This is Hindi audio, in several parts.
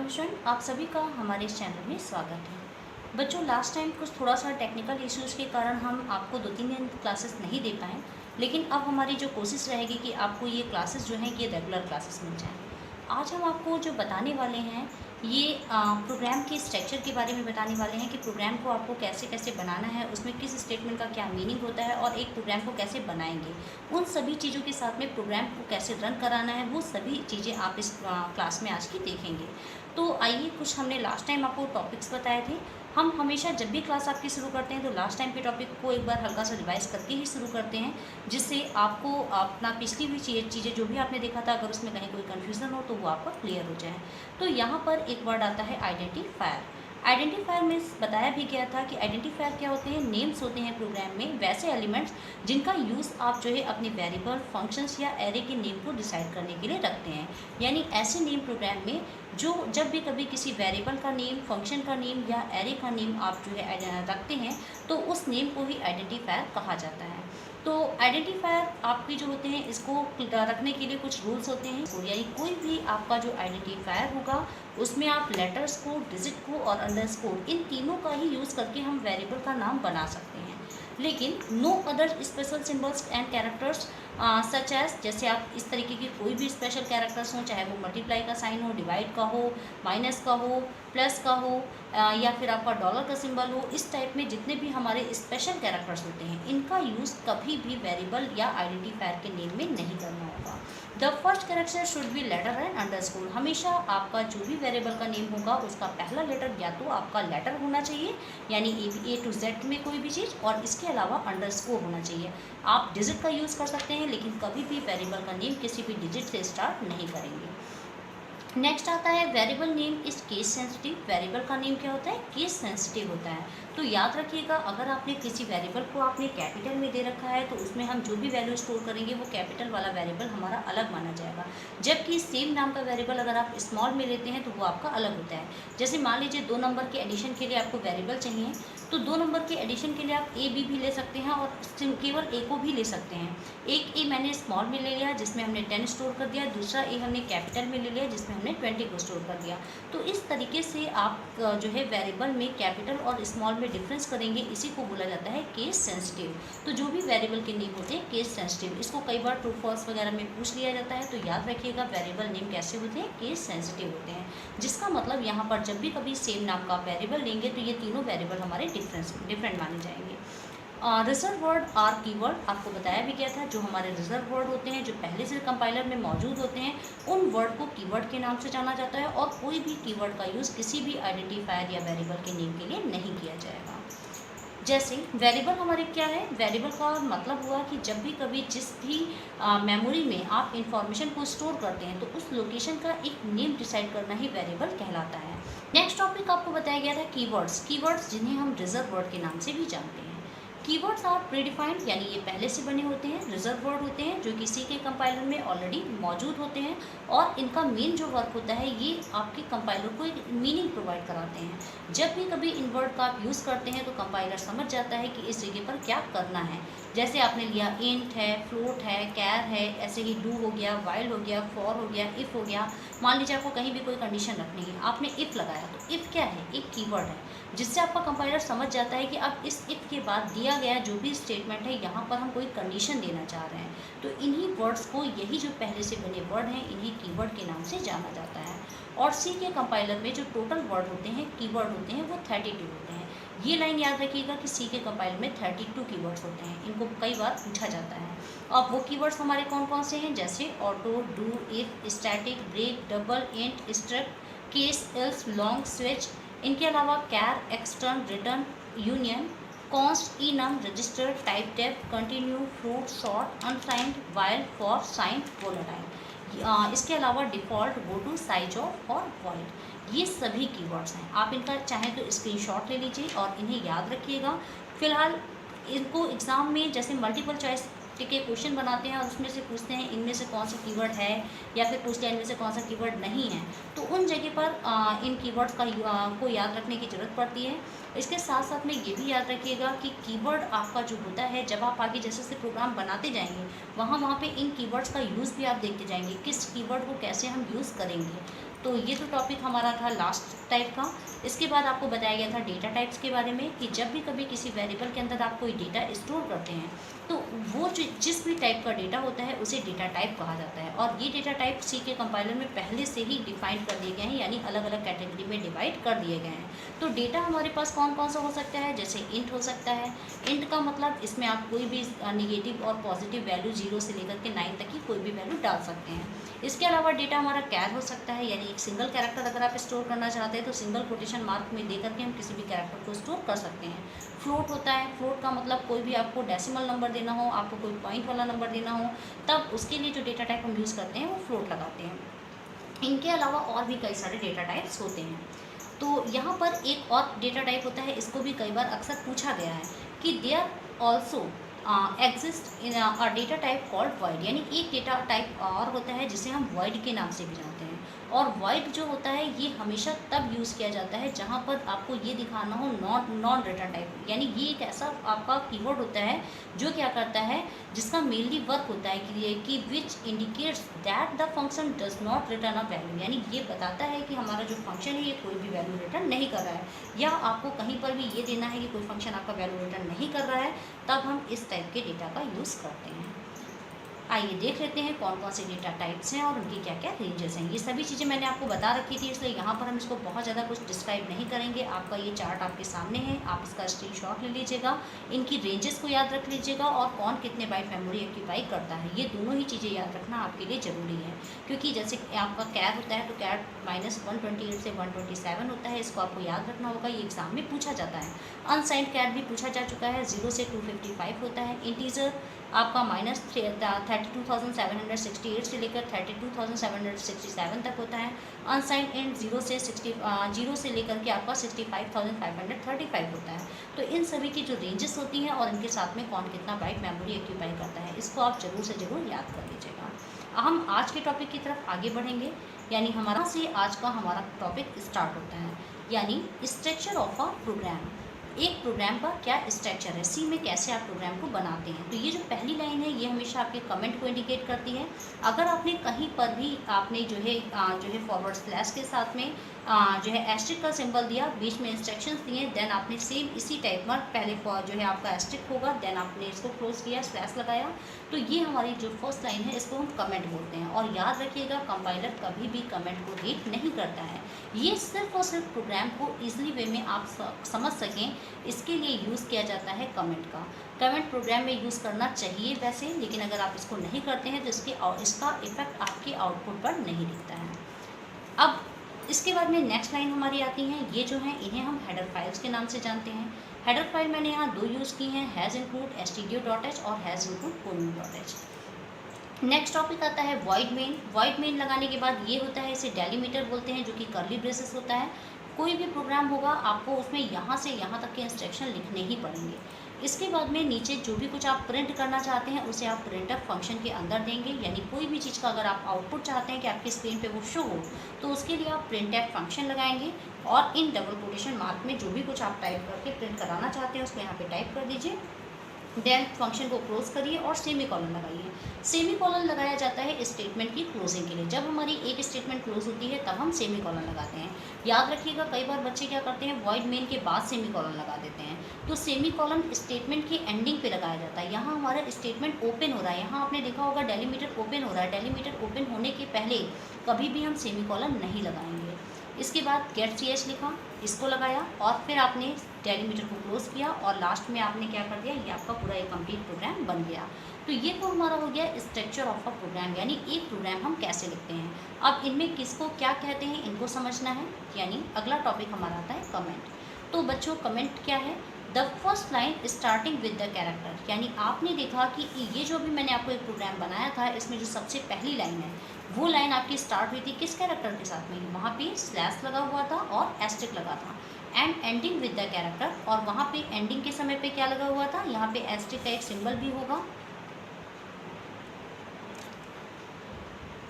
हेलो स्टूडेंट, आप सभी का हमारे इस चैनल में स्वागत है। बच्चों, लास्ट टाइम कुछ थोड़ा सा टेक्निकल इश्यूज़ के कारण हम आपको 2-3 दिन क्लासेस नहीं दे पाए, लेकिन अब हमारी जो कोशिश रहेगी कि आपको ये क्लासेस जो हैं ये रेगुलर क्लासेस मिल जाएँ। आज हम आपको जो बताने वाले हैं ये प्रोग्राम के स्ट्रक्चर के बारे में बताने वाले हैं कि प्रोग्राम को आपको कैसे कैसे बनाना है, उसमें किस स्टेटमेंट का क्या मीनिंग होता है और एक प्रोग्राम को कैसे बनाएंगे। उन सभी चीज़ों के साथ में प्रोग्राम को कैसे रन कराना है, वो सभी चीज़ें आप इस क्लास में आज की देखेंगे। तो आइए, कुछ हमने लास्ट टाइम आपको टॉपिक्स बताए थे। हम हमेशा जब भी क्लास आपकी शुरू करते हैं तो लास्ट टाइम के टॉपिक को एक बार हल्का सा रिवाइज करके ही शुरू करते हैं, जिससे आपको अपना पिछली हुई चीज़ें जो भी आपने देखा था, अगर उसमें कहीं कोई कन्फ्यूज़न हो तो वो आपका क्लियर हो जाए। तो यहाँ पर एक वर्ड आता है आइडेंटिफायर। आइडेंटिफायर में बताया भी गया था कि आइडेंटिफायर क्या होते हैं। नेम्स होते हैं प्रोग्राम में वैसे एलिमेंट्स जिनका यूज़ आप जो है अपने वेरिएबल, फंक्शंस या एरे के नेम को डिसाइड करने के लिए रखते हैं। यानी ऐसे नेम प्रोग्राम में जो जब भी कभी किसी वेरिएबल का नेम, फंक्शन का नेम या एरे का नेम आप जो है रखते हैं तो उस नेम को ही आइडेंटिफायर कहा जाता है। तो आइडेंटिफायर आपके जो होते हैं इसको रखने के लिए कुछ रूल्स होते हैं। यानी कोई भी आपका जो आइडेंटिफायर होगा उसमें आप लेटर्स को, डिजिट को और अंडरस्कोर, इन तीनों का ही यूज़ करके हम वेरिएबल का नाम बना सकते हैं। लेकिन no other special symbols and characters such as, जैसे आप इस तरीके के कोई भी स्पेशल कैरेक्टर्स हों, चाहे वो मल्टीप्लाई का साइन हो, डिवाइड का हो, माइनस का हो, प्लस का हो, या फिर आपका डॉलर का सिंबल हो, इस टाइप में जितने भी हमारे स्पेशल कैरेक्टर्स होते हैं इनका यूज़ कभी भी वेरिएबल या आइडेंटिफायर के नेम में नहीं करना होगा। The first character should be letter and underscore. हमेशा आपका जो भी वेरिएबल का नेम होगा उसका पहला लेटर या तो आपका लेटर होना चाहिए, यानी ए टू जेड में कोई भी चीज़, और इसके अलावा अंडरस्कोर होना चाहिए। आप डिजिट का यूज़ कर सकते हैं लेकिन कभी भी वेरिएबल का नेम किसी भी डिजिट से स्टार्ट नहीं करेंगे। नेक्स्ट आता है variable name is case sensitive. Variable का नेम क्या होता है? केस सेंसिटिव होता है। तो याद रखिएगा, अगर आपने किसी वेरिएबल को आपने कैपिटल में दे रखा है तो उसमें हम जो भी वैल्यू स्टोर करेंगे वो कैपिटल वाला वेरिएबल हमारा अलग माना जाएगा। जबकि सेम नाम का वेरिएबल अगर आप स्मॉल में लेते हैं तो वो आपका अलग होता है। जैसे मान लीजिए 2 नंबर के एडिशन के लिए आपको वेरिएबल चाहिए, तो 2 नंबर के एडिशन के लिए आप ए बी भी ले सकते हैं और केवल ए को भी ले सकते हैं। एक ए मैंने स्मॉल में ले लिया जिसमें हमने 10 स्टोर कर दिया, दूसरा ए हमने कैपिटल में ले लिया जिसमें हमने 20 को स्टोर कर दिया। तो इस तरीके से आप जो है वेरिएबल में कैपिटल और स्मॉल में डिफरेंस करेंगे, इसी को बोला जाता है केस सेंसिटिव। तो जो भी वेरिएबल के नेम होते हैं केस सेंसिटिव, इसको कई बार ट्रू फॉल्स वगैरह में पूछ लिया जाता है। तो याद रखिएगा वेरिएबल नेम कैसे होते हैं? केस सेंसिटिव होते हैं, जिसका मतलब यहाँ पर जब भी कभी सेम नाम का वेरिएबल लेंगे तो ये तीनों वेरिएबल हमारे डिफरेंट माने जाएंगे। रिजर्व वर्ड और कीवर्ड आपको बताया भी गया था। जो हमारे रिजर्व वर्ड होते हैं, जो पहले से कंपाइलर में मौजूद होते हैं, उन वर्ड को कीवर्ड के नाम से जाना जाता है और कोई भी कीवर्ड का यूज़ किसी भी आइडेंटिफायर या वेरिएबल के नेम के लिए नहीं किया जाएगा। जैसे वेरिएबल हमारे क्या है? वेरिएबल का मतलब हुआ कि जब भी कभी जिस भी मेमोरी में आप इंफॉर्मेशन को स्टोर करते हैं तो उस लोकेशन का एक नेम डिसाइड करना ही वेरिएबल कहलाता है। नेक्स्ट टॉपिक आपको बताया गया था कीवर्ड्स। कीवर्ड्स जिन्हें हम रिजर्व वर्ड के नाम से भी जानते हैं। कीवर्ड्स आर प्रीडिफाइंड, यानी ये पहले से बने होते हैं। रिजर्व वर्ड होते हैं जो किसी के कंपाइलर में ऑलरेडी मौजूद होते हैं और इनका मेन जो वर्क होता है ये आपके कंपाइलर को एक मीनिंग प्रोवाइड कराते हैं। जब भी कभी इन वर्ड का आप यूज़ करते हैं तो कंपाइलर समझ जाता है कि इस जगह पर क्या करना है। जैसे आपने लिया इंट है, फ्लोट है, कैर है, ऐसे ही डू हो गया, वाइल हो गया, फॉर हो गया, इफ़ हो गया। मान लीजिए आपको कहीं भी कोई कंडीशन रखनी है, आपने इफ़ लगाया, तो इफ़ क्या है? एक कीवर्ड है जिससे आपका कंपाइलर समझ जाता है कि अब इस इफ़ के बाद दिया गया जो भी स्टेटमेंट है यहाँ पर हम कोई कंडीशन देना चाह रहे हैं। तो इन्हीं वर्ड्स को, यही जो पहले से बने वर्ड हैं, इन्हीं कीवर्ड के नाम से जाना जाता है। और सी के कंपाइलर में जो टोटल वर्ड होते हैं, कीवर्ड होते हैं, वो 32 होते हैं। ये लाइन याद रखिएगा कि सी के कंपाइलर में 32 कीवर्ड्स होते हैं। इनको कई बार पूछा जाता है। अब वो कीवर्ड्स हमारे कौन कौन से हैं? जैसे auto, do, if, static, break, double, int, struct, case, else, long, switch. इनके अलावा char, extern, return, union, const, enum, register, typedef, continue, float, short, unsigned, while, for, signed, volatile. इसके अलावा default, goto, sizeof और वॉइड। ये सभी कीवर्ड्स हैं। आप इनका चाहें तो स्क्रीनशॉट ले लीजिए और इन्हें याद रखिएगा। फिलहाल इनको एग्ज़ाम में जैसे मल्टीपल चॉइस के क्वेश्चन बनाते हैं और उसमें से पूछते हैं इनमें से कौन सा कीवर्ड है, या फिर पूछते हैं इनमें से कौन सा कीवर्ड नहीं है, तो उन जगह पर इन कीवर्ड्स को याद रखने की ज़रूरत पड़ती है। इसके साथ साथ में ये भी याद रखिएगा कि कीवर्ड आपका जो होता है, जब आप आगे जैसे जैसे प्रोग्राम बनाते जाएंगे वहाँ पे इन कीवर्ड्स का यूज़ भी आप देखते जाएंगे, किस कीवर्ड को कैसे हम यूज़ करेंगे। तो ये तो टॉपिक हमारा था लास्ट टाइप का। इसके बाद आपको बताया गया था डेटा टाइप्स के बारे में कि जब भी कभी किसी वेरिएबल के अंदर आप कोई डेटा स्टोर करते हैं तो वो जिस भी टाइप का डेटा होता है उसे डेटा टाइप कहा जाता है। और ये डेटा टाइप सी के कंपाइलर में पहले से ही डिफाइन कर दिए गए हैं, यानी अलग अलग कैटेगरी में डिवाइड कर दिए गए हैं। तो डेटा हमारे पास कौन कौन सा हो सकता है, जैसे इंट हो सकता है। इंट का मतलब इसमें आप कोई भी निगेटिव और पॉजिटिव वैल्यू 0 से लेकर के 9 तक की कोई भी वैल्यू डाल सकते हैं। इसके अलावा डेटा हमारा कैर हो सकता है, यानी एक सिंगल कैरेक्टर अगर आप स्टोर करना चाहते हैं तो सिंगल कोटेशन मार्क में दे करके हम किसी भी कैरेक्टर को स्टोर कर सकते हैं। फ्लोट होता है, फ्लोट का मतलब कोई भी आपको डेसिमल नंबर देना हो, आपको कोई पॉइंट वाला नंबर देना हो, तब उसके लिए जो डेटा टाइप हम यूज़ करते हैं वो फ्लोट लगाते हैं। इनके अलावा और भी कई सारे डेटा टाइप्स होते हैं। तो यहाँ पर एक और डेटा टाइप होता है, इसको भी कई बार अक्सर पूछा गया है कि there also exist in a data type called void, यानी एक डेटा टाइप और होता है जिसे हम वॉइड के नाम से भी जानते हैं। और वॉइड जो होता है ये हमेशा तब यूज़ किया जाता है जहाँ पर आपको ये दिखाना हो नॉन रिटर्न टाइप, यानी ये एक ऐसा आपका कीवर्ड होता है जो क्या करता है, जिसका मेनली वर्क होता है कि which indicates that the function does not return a value, यानी ये बताता है कि हमारा जो फंक्शन है ये कोई भी वैल्यू रिटर्न नहीं कर रहा है, या आपको कहीं पर भी ये देना है कि कोई फंक्शन आपका वैल्यू रिटर्न नहीं कर रहा है, तब हम इस टाइप के डेटा का यूज़ करते हैं। आइए देख लेते हैं कौन कौन से डेटा टाइप्स हैं और उनकी क्या क्या रेंजेस हैं। ये सभी चीज़ें मैंने आपको बता रखी थी, इसलिए यहाँ पर हम इसको बहुत ज़्यादा कुछ डिस्क्राइब नहीं करेंगे। आपका ये चार्ट आपके सामने है, आप इसका स्क्रीनशॉट ले लीजिएगा, इनकी रेंजेस को याद रख लीजिएगा और कौन कितने बाइट मेमोरी ऑक्यूपाई करता है, ये दोनों ही चीज़ें याद रखना आपके लिए ज़रूरी है। क्योंकि जैसे आपका कैर होता है तो कैर -128 से 127 होता है, इसको आपको याद रखना होगा, ये एग्जाम में पूछा जाता है। अनसाइंड कैर भी पूछा जा चुका है, 0 से 255 होता है। इंटीजर आपका -32,768 से लेकर 32,767 तक होता है। अनसाइंड इंट 0 से लेकर के आपका 65,535 होता है। तो इन सभी की जो रेंजेस होती हैं और इनके साथ में कौन कितना बाइट मेमोरी ऑक्यूपाई करता है, इसको आप ज़रूर से ज़रूर याद कर लीजिएगा। हम आज के टॉपिक की तरफ आगे बढ़ेंगे, यानी हमारा से आज का हमारा टॉपिक स्टार्ट होता है, यानी स्ट्रक्चर ऑफ अ प्रोग्राम। एक प्रोग्राम का क्या स्ट्रक्चर है, सी में कैसे आप प्रोग्राम को बनाते हैं। तो ये जो पहली लाइन है ये हमेशा आपके कमेंट को इंडिकेट करती है। अगर आपने कहीं पर भी आपने जो है फॉरवर्ड स्लैश के साथ में जो है एस्ट्रिक का सिंबल दिया, बीच में इंस्ट्रक्शंस दिए, देन आपने सेम इसी टाइप में पहले जो है आपका एस्ट्रिक होगा, देन आपने इसको क्लोज किया, स्लैश लगाया, तो ये हमारी जो फर्स्ट लाइन है इसको हम कमेंट बोलते हैं। और याद रखिएगा कंपाइलर कभी भी कमेंट को रीड नहीं करता है, ये सिर्फ और सिर्फ प्रोग्राम को ईजिली वे में आप समझ सकें इसके लिए यूज़ किया जाता है कमेंट का। कमेंट प्रोग्राम में यूज़ करना चाहिए वैसे, लेकिन अगर आप इसको नहीं करते हैं तो इसका इफ़ेक्ट आपके आउटपुट पर नहीं दिखता है। अब इसके बाद में नेक्स्ट लाइन हमारी आती हैं, ये जो हैं इन्हें हम हेडर फाइल्स के नाम से जानते हैं। हेडर फाइल मैंने यहाँ दो यूज़ की हैं, हैज़ इंक्लूड stdio.h और has include polling.h। Next topic आता है वॉइड मेन। वॉइड मेन लगाने के बाद ये होता है, इसे डेलीमीटर बोलते हैं, जो कि कर्ली ब्रेसेस होता है। कोई भी प्रोग्राम होगा आपको उसमें यहाँ से यहाँ तक के इंस्ट्रक्शन लिखने ही पड़ेंगे। इसके बाद में नीचे जो भी कुछ आप प्रिंट करना चाहते हैं उसे आप प्रिंटफ फंक्शन के अंदर देंगे, यानी कोई भी चीज़ का अगर आप आउटपुट चाहते हैं कि आपकी स्क्रीन पे वो शो हो तो उसके लिए आप प्रिंटफ फंक्शन लगाएंगे और इन डबल कोटेशन मार्क में जो भी कुछ आप टाइप करके प्रिंट कराना चाहते हैं उसको यहाँ पे टाइप कर दीजिए, देन फंक्शन को क्लोज करिए और सेमी कॉलन लगाइए। सेमी कॉलन लगाया जाता है स्टेटमेंट की क्लोजिंग के लिए। जब हमारी एक स्टेटमेंट क्लोज होती है तब हम सेमी कॉलन लगाते हैं। याद रखिएगा कई बार बच्चे क्या करते हैं, वॉइड मेन के बाद सेमी कॉलन लगा देते हैं। तो सेमी कॉलन स्टेटमेंट की एंडिंग पे लगाया जाता है। यहाँ हमारा स्टेटमेंट ओपन हो रहा है, यहाँ आपने देखा होगा डेलीमीटर ओपन हो रहा है, डेलीमीटर ओपन होने के पहले कभी भी हम सेमी कॉलन नहीं लगाएंगे। इसके बाद गेट ch लिखा, इसको लगाया और फिर आपने डेलीमीटर को क्लोज किया और लास्ट में आपने क्या कर दिया, ये आपका पूरा एक कंप्लीट प्रोग्राम बन गया। तो ये तो हमारा हो गया स्ट्रक्चर ऑफ अ प्रोग्राम, यानी एक प्रोग्राम हम कैसे लिखते हैं। अब इनमें किसको क्या कहते हैं इनको समझना है, यानी अगला टॉपिक हमारा आता है कमेंट। तो बच्चों कमेंट क्या है, the first line starting with the character, यानी आपने देखा कि ये जो भी मैंने आपको एक प्रोग्राम बनाया था इसमें जो सबसे पहली लाइन है वो लाइन आपकी स्टार्ट हुई थी किस कैरेक्टर के साथ में, वहाँ पे स्लैश लगा हुआ था और एस्ट्रिक लगा था, and ending with the character, और वहाँ पे एंडिंग के समय पे क्या लगा हुआ था, यहाँ पे एस्ट्रिक का एक सिंबल भी होगा,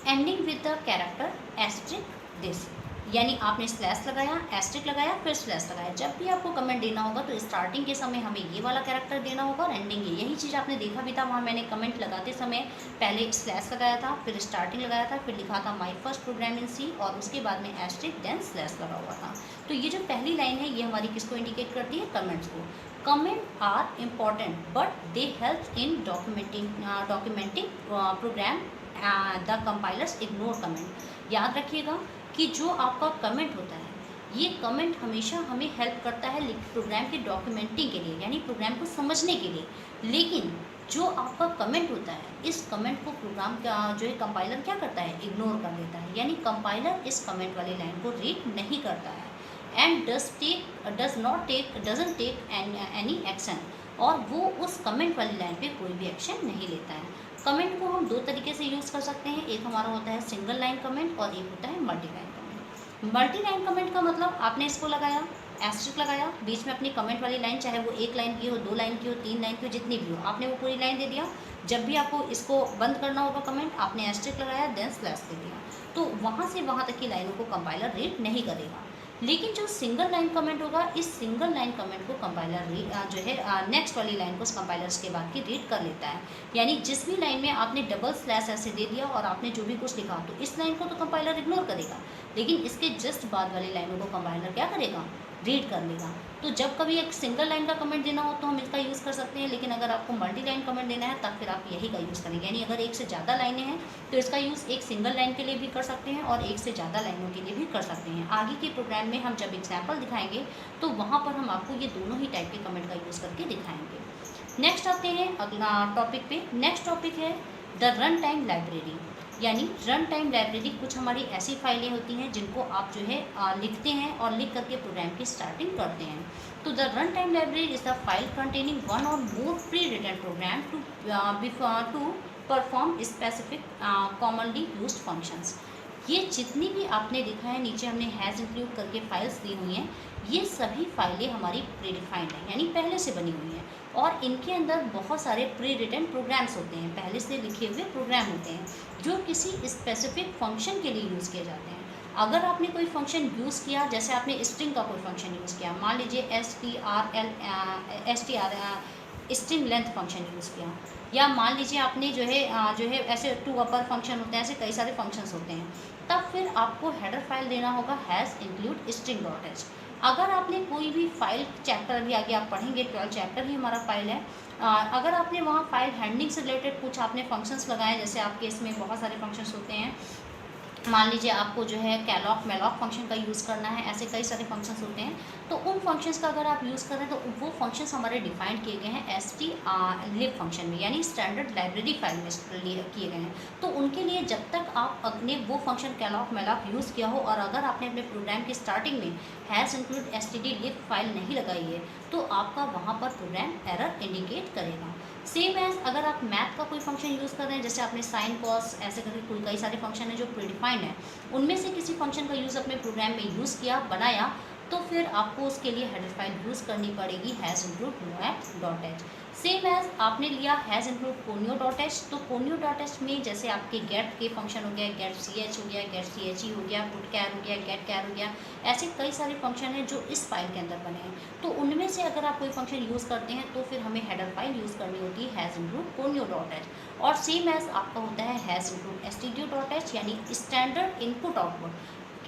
ending with the character asterisk this. यानी आपने स्लैश लगाया, एस्ट्रिक लगाया, फिर स्लैश लगाया। जब भी आपको कमेंट देना होगा तो स्टार्टिंग के समय हमें ये वाला कैरेक्टर देना होगा और एंडिंग यही चीज़ आपने देखा भी था। वहाँ मैंने कमेंट लगाते समय पहले स्लैश लगाया था, फिर स्टार्टिंग लगाया था, फिर लिखा था माई फर्स्ट प्रोग्राम इन सी, और उसके बाद में एस्ट्रिक देन स्लैश लगा हुआ था। तो ये जो पहली लाइन है ये हमारी किसको इंडिकेट करती है? कमेंट्स को। Comment are important but they help in documenting program the compilers ignore comment. याद रखिएगा कि जो आपका कमेंट होता है ये कमेंट हमेशा हमें हेल्प करता है प्रोग्राम के डॉक्यूमेंटिंग के लिए, यानी प्रोग्राम को समझने के लिए। लेकिन जो आपका कमेंट होता है इस कमेंट को प्रोग्राम का जो है कंपाइलर क्या करता है? इग्नोर कर देता है, यानी कंपाइलर इस कमेंट वाली लाइन को रीड नहीं करता है। And doesn't take any action, और वो उस कमेंट वाली लाइन पे कोई भी एक्शन नहीं लेता है। कमेंट को हम दो तरीके से यूज़ कर सकते हैं। एक हमारा होता है सिंगल लाइन कमेंट और एक होता है multi line comment. Multi line comment का मतलब आपने इसको लगाया, एस्ट्रिक लगाया, बीच में अपनी कमेंट वाली लाइन, चाहे वो 1 लाइन की हो, 2 लाइन की हो, 3 लाइन की हो, जितनी भी हो, आपने वो पूरी लाइन दे दिया। जब भी आपको इसको बंद करना होगा कमेंट, आपने एस्ट्रिक लगाया, देन स्लैश दे दिया। तो वहाँ से वहाँ तक की लाइनों को कंपाइलर रीड नहीं करेगा। लेकिन जो सिंगल लाइन कमेंट होगा, इस सिंगल लाइन कमेंट को कंपाइलर जो है नेक्स्ट वाली लाइन को कंपाइलर्स के बाद की रीड कर लेता है। यानी जिस भी लाइन में आपने डबल स्लैश ऐसे दे दिया और आपने जो भी कुछ लिखा, तो इस लाइन को तो कंपाइलर इग्नोर करेगा, लेकिन इसके जस्ट बाद वाली लाइनों को कंपाइलर क्या करेगा? रीड कर लेगा। तो जब कभी एक सिंगल लाइन का कमेंट देना हो तो हम इसका यूज़ कर सकते हैं, लेकिन अगर आपको मल्टी लाइन कमेंट देना है तब फिर आप यही का यूज़ करेंगे। यानी अगर एक से ज़्यादा लाइनें हैं तो इसका यूज़ एक सिंगल लाइन के लिए भी कर सकते हैं और एक से ज़्यादा लाइनों के लिए भी कर सकते हैं। आगे के प्रोग्राम में हम जब एग्जाम्पल दिखाएंगे तो वहाँ पर हम आपको ये दोनों ही टाइप के कमेंट का यूज़ करके दिखाएंगे। नेक्स्ट आते हैं अगला टॉपिक पे। नेक्स्ट टॉपिक है द रन टाइम लाइब्रेरी। यानी रन टाइम लाइब्रेरी कुछ हमारी ऐसी फाइलें होती हैं जिनको आप जो है लिखते हैं और लिख करके प्रोग्राम की स्टार्टिंग करते हैं। तो the run time library is the file containing one और more pre written program to perform specific commonly used functions. ये जितनी भी आपने लिखा है, नीचे हमने हैज़ इंक्लूड करके फाइल्स दी हुई हैं, ये सभी फाइलें हमारी प्रीडिफाइंड हैं, यानी पहले से बनी हुई हैं, और इनके अंदर बहुत सारे प्री रिटन प्रोग्राम्स होते हैं, पहले से लिखे हुए प्रोग्राम होते हैं जो किसी स्पेसिफिक फंक्शन के लिए यूज़ किए जाते हैं। अगर आपने कोई फंक्शन यूज़ किया, जैसे आपने स्ट्रिंग का कोई फंक्शन यूज़ किया, मान लीजिए स्ट्रिंग लेंथ फंक्शन यूज़ किया, या मान लीजिए आपने जो है ऐसे टू अपर फंक्शन होते हैं, ऐसे कई सारे फंक्शंस होते हैं, तब फिर आपको हेडर फाइल देना होगा has include string dot H. अगर आपने कोई भी फाइल चैप्टर भी आगे आप पढ़ेंगे, 12 चैप्टर ही हमारा फाइल है, अगर आपने वहाँ फाइल हैंडलिंग से रिलेटेड कुछ आपने फंक्शंस लगाए, जैसे आपके इसमें बहुत सारे फंक्शंस होते हैं, मान लीजिए आपको जो है कैलॉक मेलॉक फंक्शन का यूज़ करना है, ऐसे कई सारे फंक्शंस होते हैं, तो उन फंक्शंस का अगर आप यूज़ कर रहे हैं तो वो फंक्शंस हमारे डिफाइंड किए गए हैं STLib फंक्शन में, यानी स्टैंडर्ड लाइब्रेरी फाइल में किए गए हैं। तो उनके लिए जब तक आप अपने वो फंक्शन कैलॉक मेलॉक यूज़ किया हो और अगर आपने अपने प्रोग्राम की स्टार्टिंग में हैज़ इंक्लूड stdlib फाइल नहीं लगाई है तो आपका वहाँ पर प्रोग्राम एरर इंडिकेट करेगा। सेम एज अगर आप मैथ का कोई फंक्शन यूज़ कर रहे हैं, जैसे आपने साइन कॉस ऐसे करके कई सारे फंक्शन हैं जो प्रीडिफाइंड है, उनमें से किसी फंक्शन का यूज़ अपने प्रोग्राम में यूज़ किया, बनाया, तो फिर आपको उसके लिए हेडर फाइल यूज़ करनी पड़ेगी हैज़ इंक्लूड नोएट डॉट एच। सेम एज आपने लिया hash include conio dot H, तो कोनियो डॉट एच में जैसे आपके गेट के फंक्शन हो गया, गेट सी एच हो गया, गेट सी एच ई हो गया, पुट कैर हो गया, गेट कैर हो गया, ऐसे कई सारे फंक्शन हैं जो इस फाइल के अंदर बने हैं। तो उनमें से अगर आप कोई फंक्शन यूज़ करते हैं तो फिर हमें हेडर फाइल यूज़ करनी होती है hash include conio dot H. और सेम एज आपका होता है hash include stdio dot H, यानी standard input output,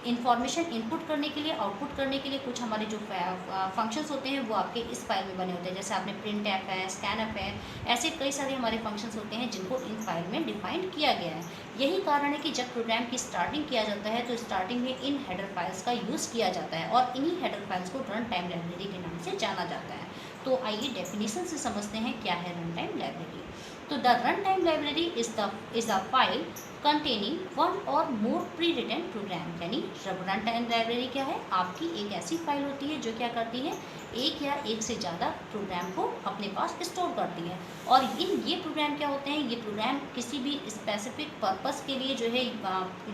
information input करने के लिए, आउटपुट करने के लिए कुछ हमारे जो फंक्शंस होते हैं वो आपके इस फाइल में बने होते हैं, जैसे आपने प्रिंट एफ है, स्कैन एफ है, ऐसे कई सारे हमारे फंक्शंस होते हैं जिनको इन फाइल में डिफाइंड किया गया है। यही कारण है कि जब प्रोग्राम की स्टार्टिंग किया जाता है तो स्टार्टिंग में इन हेडर फाइल्स का यूज़ किया जाता है और इन्हीं हेडर फाइल्स को रन टाइम लाइब्रेरी के नाम से जाना जाता है। तो आइए डेफिनेशन से समझते हैं क्या है रन टाइम लाइब्रेरी। तो the run time library is the file containing one और मोर प्री रिटन प्रोग्राम। यानी रन टाइम लाइब्रेरी क्या है? आपकी एक ऐसी फाइल होती है जो क्या करती है, एक या एक से ज़्यादा प्रोग्राम को अपने पास स्टोर करती है। और ये प्रोग्राम क्या होते हैं? ये प्रोग्राम किसी भी स्पेसिफिक पर्पस के लिए जो है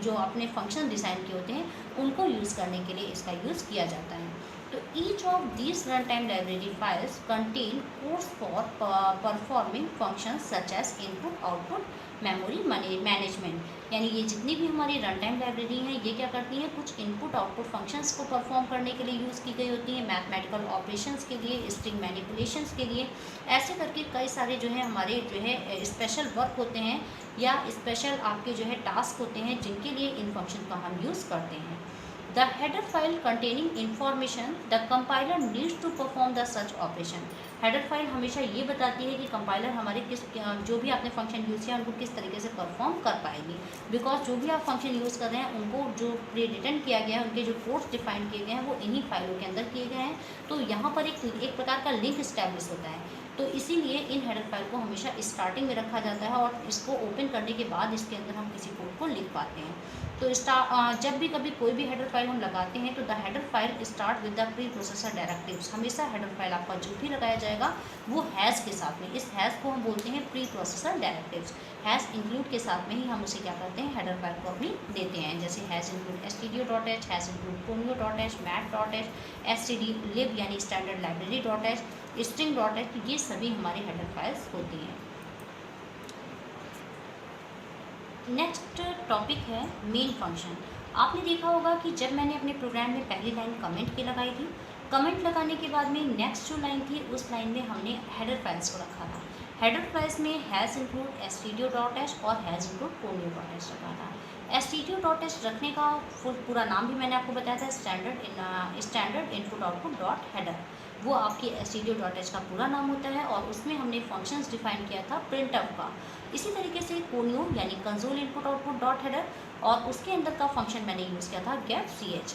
जो अपने फंक्शन डिज़ाइन किए होते हैं उनको यूज़ करने के लिए इसका यूज़ किया जाता है। तो each of these run time library files contain codes for performing function such as input output memory management. यानी ये जितनी भी हमारी रन टाइम लाइब्रेरी हैं ये क्या करती हैं, कुछ इनपुट आउटपुट फंक्शंस को परफॉर्म करने के लिए यूज़ की गई होती हैं, मैथमेटिकल ऑपरेशंस के लिए, स्ट्रिंग मैनिपुलेशंस के लिए। ऐसे करके कई सारे जो है हमारे जो है स्पेशल वर्क होते हैं या स्पेशल आपके जो है टास्क होते हैं जिनके लिए इन फंक्शन का हम यूज़ करते हैं। The header file containing information the compiler needs to perform the such operation। Header file हमेशा ये बताती है कि कंपाइलर हमारे जो भी आपने फंक्शन यूज़ किया उनको किस तरीके से परफॉर्म कर पाएगी। बिकॉज जो भी आप फंक्शन यूज़ कर रहे हैं उनको जो प्री रिटर्न किया गया है, उनके जो कोड्स डिफाइन किए गए हैं वो इन्हीं फाइलों के अंदर किए गए हैं। तो यहाँ पर एक प्रकार का लिंक इस्टेब्लिश होता है। तो इसीलिए इन हेडर फाइल को हमेशा स्टार्टिंग में रखा जाता है और इसको ओपन करने के बाद इसके अंदर हम किसी कोड को लिख पाते हैं। तो जब भी कभी कोई भी हेडर फाइल हम लगाते हैं तो the header file start with the pre processor directives. हमेशा हेडर फाइल आपका जो भी लगाया जाएगा वो हैज़ के साथ में, इस हैज़ को हम बोलते हैं pre processor directives. Has include के साथ में ही हम उसे क्या करते हैं, हेडर फाइल को अपनी देते हैं। जैसे has include stdio.h, has include conio.h, mat.h, std-lib यानी स्टैंडर्ड लाइब्रेरी .h, string.h, ये सभी हमारे हेडर फाइल्स होती हैं। नेक्स्ट टॉपिक है मेन फंक्शन। आपने देखा होगा कि जब मैंने अपने प्रोग्राम में पहली लाइन कमेंट की लगाई थी, कमेंट लगाने के बाद में नेक्स्ट जो लाइन थी उस लाइन में हमने हेडर फाइल्स को रखा था। हेडर फाइल्स में हैज़ इंक्लूड stdio.h और हैज़ इंक्लूड conio.h रखा था। stdio.h रखने का पूरा नाम भी मैंने आपको बताया था, standard input output dot header. वो आपकी stdio.h का पूरा नाम होता है और उसमें हमने फंक्शंस डिफाइन किया था printf का। इसी तरीके से conio यानी console input output dot header और उसके अंदर का फंक्शन मैंने यूज़ किया था get ch।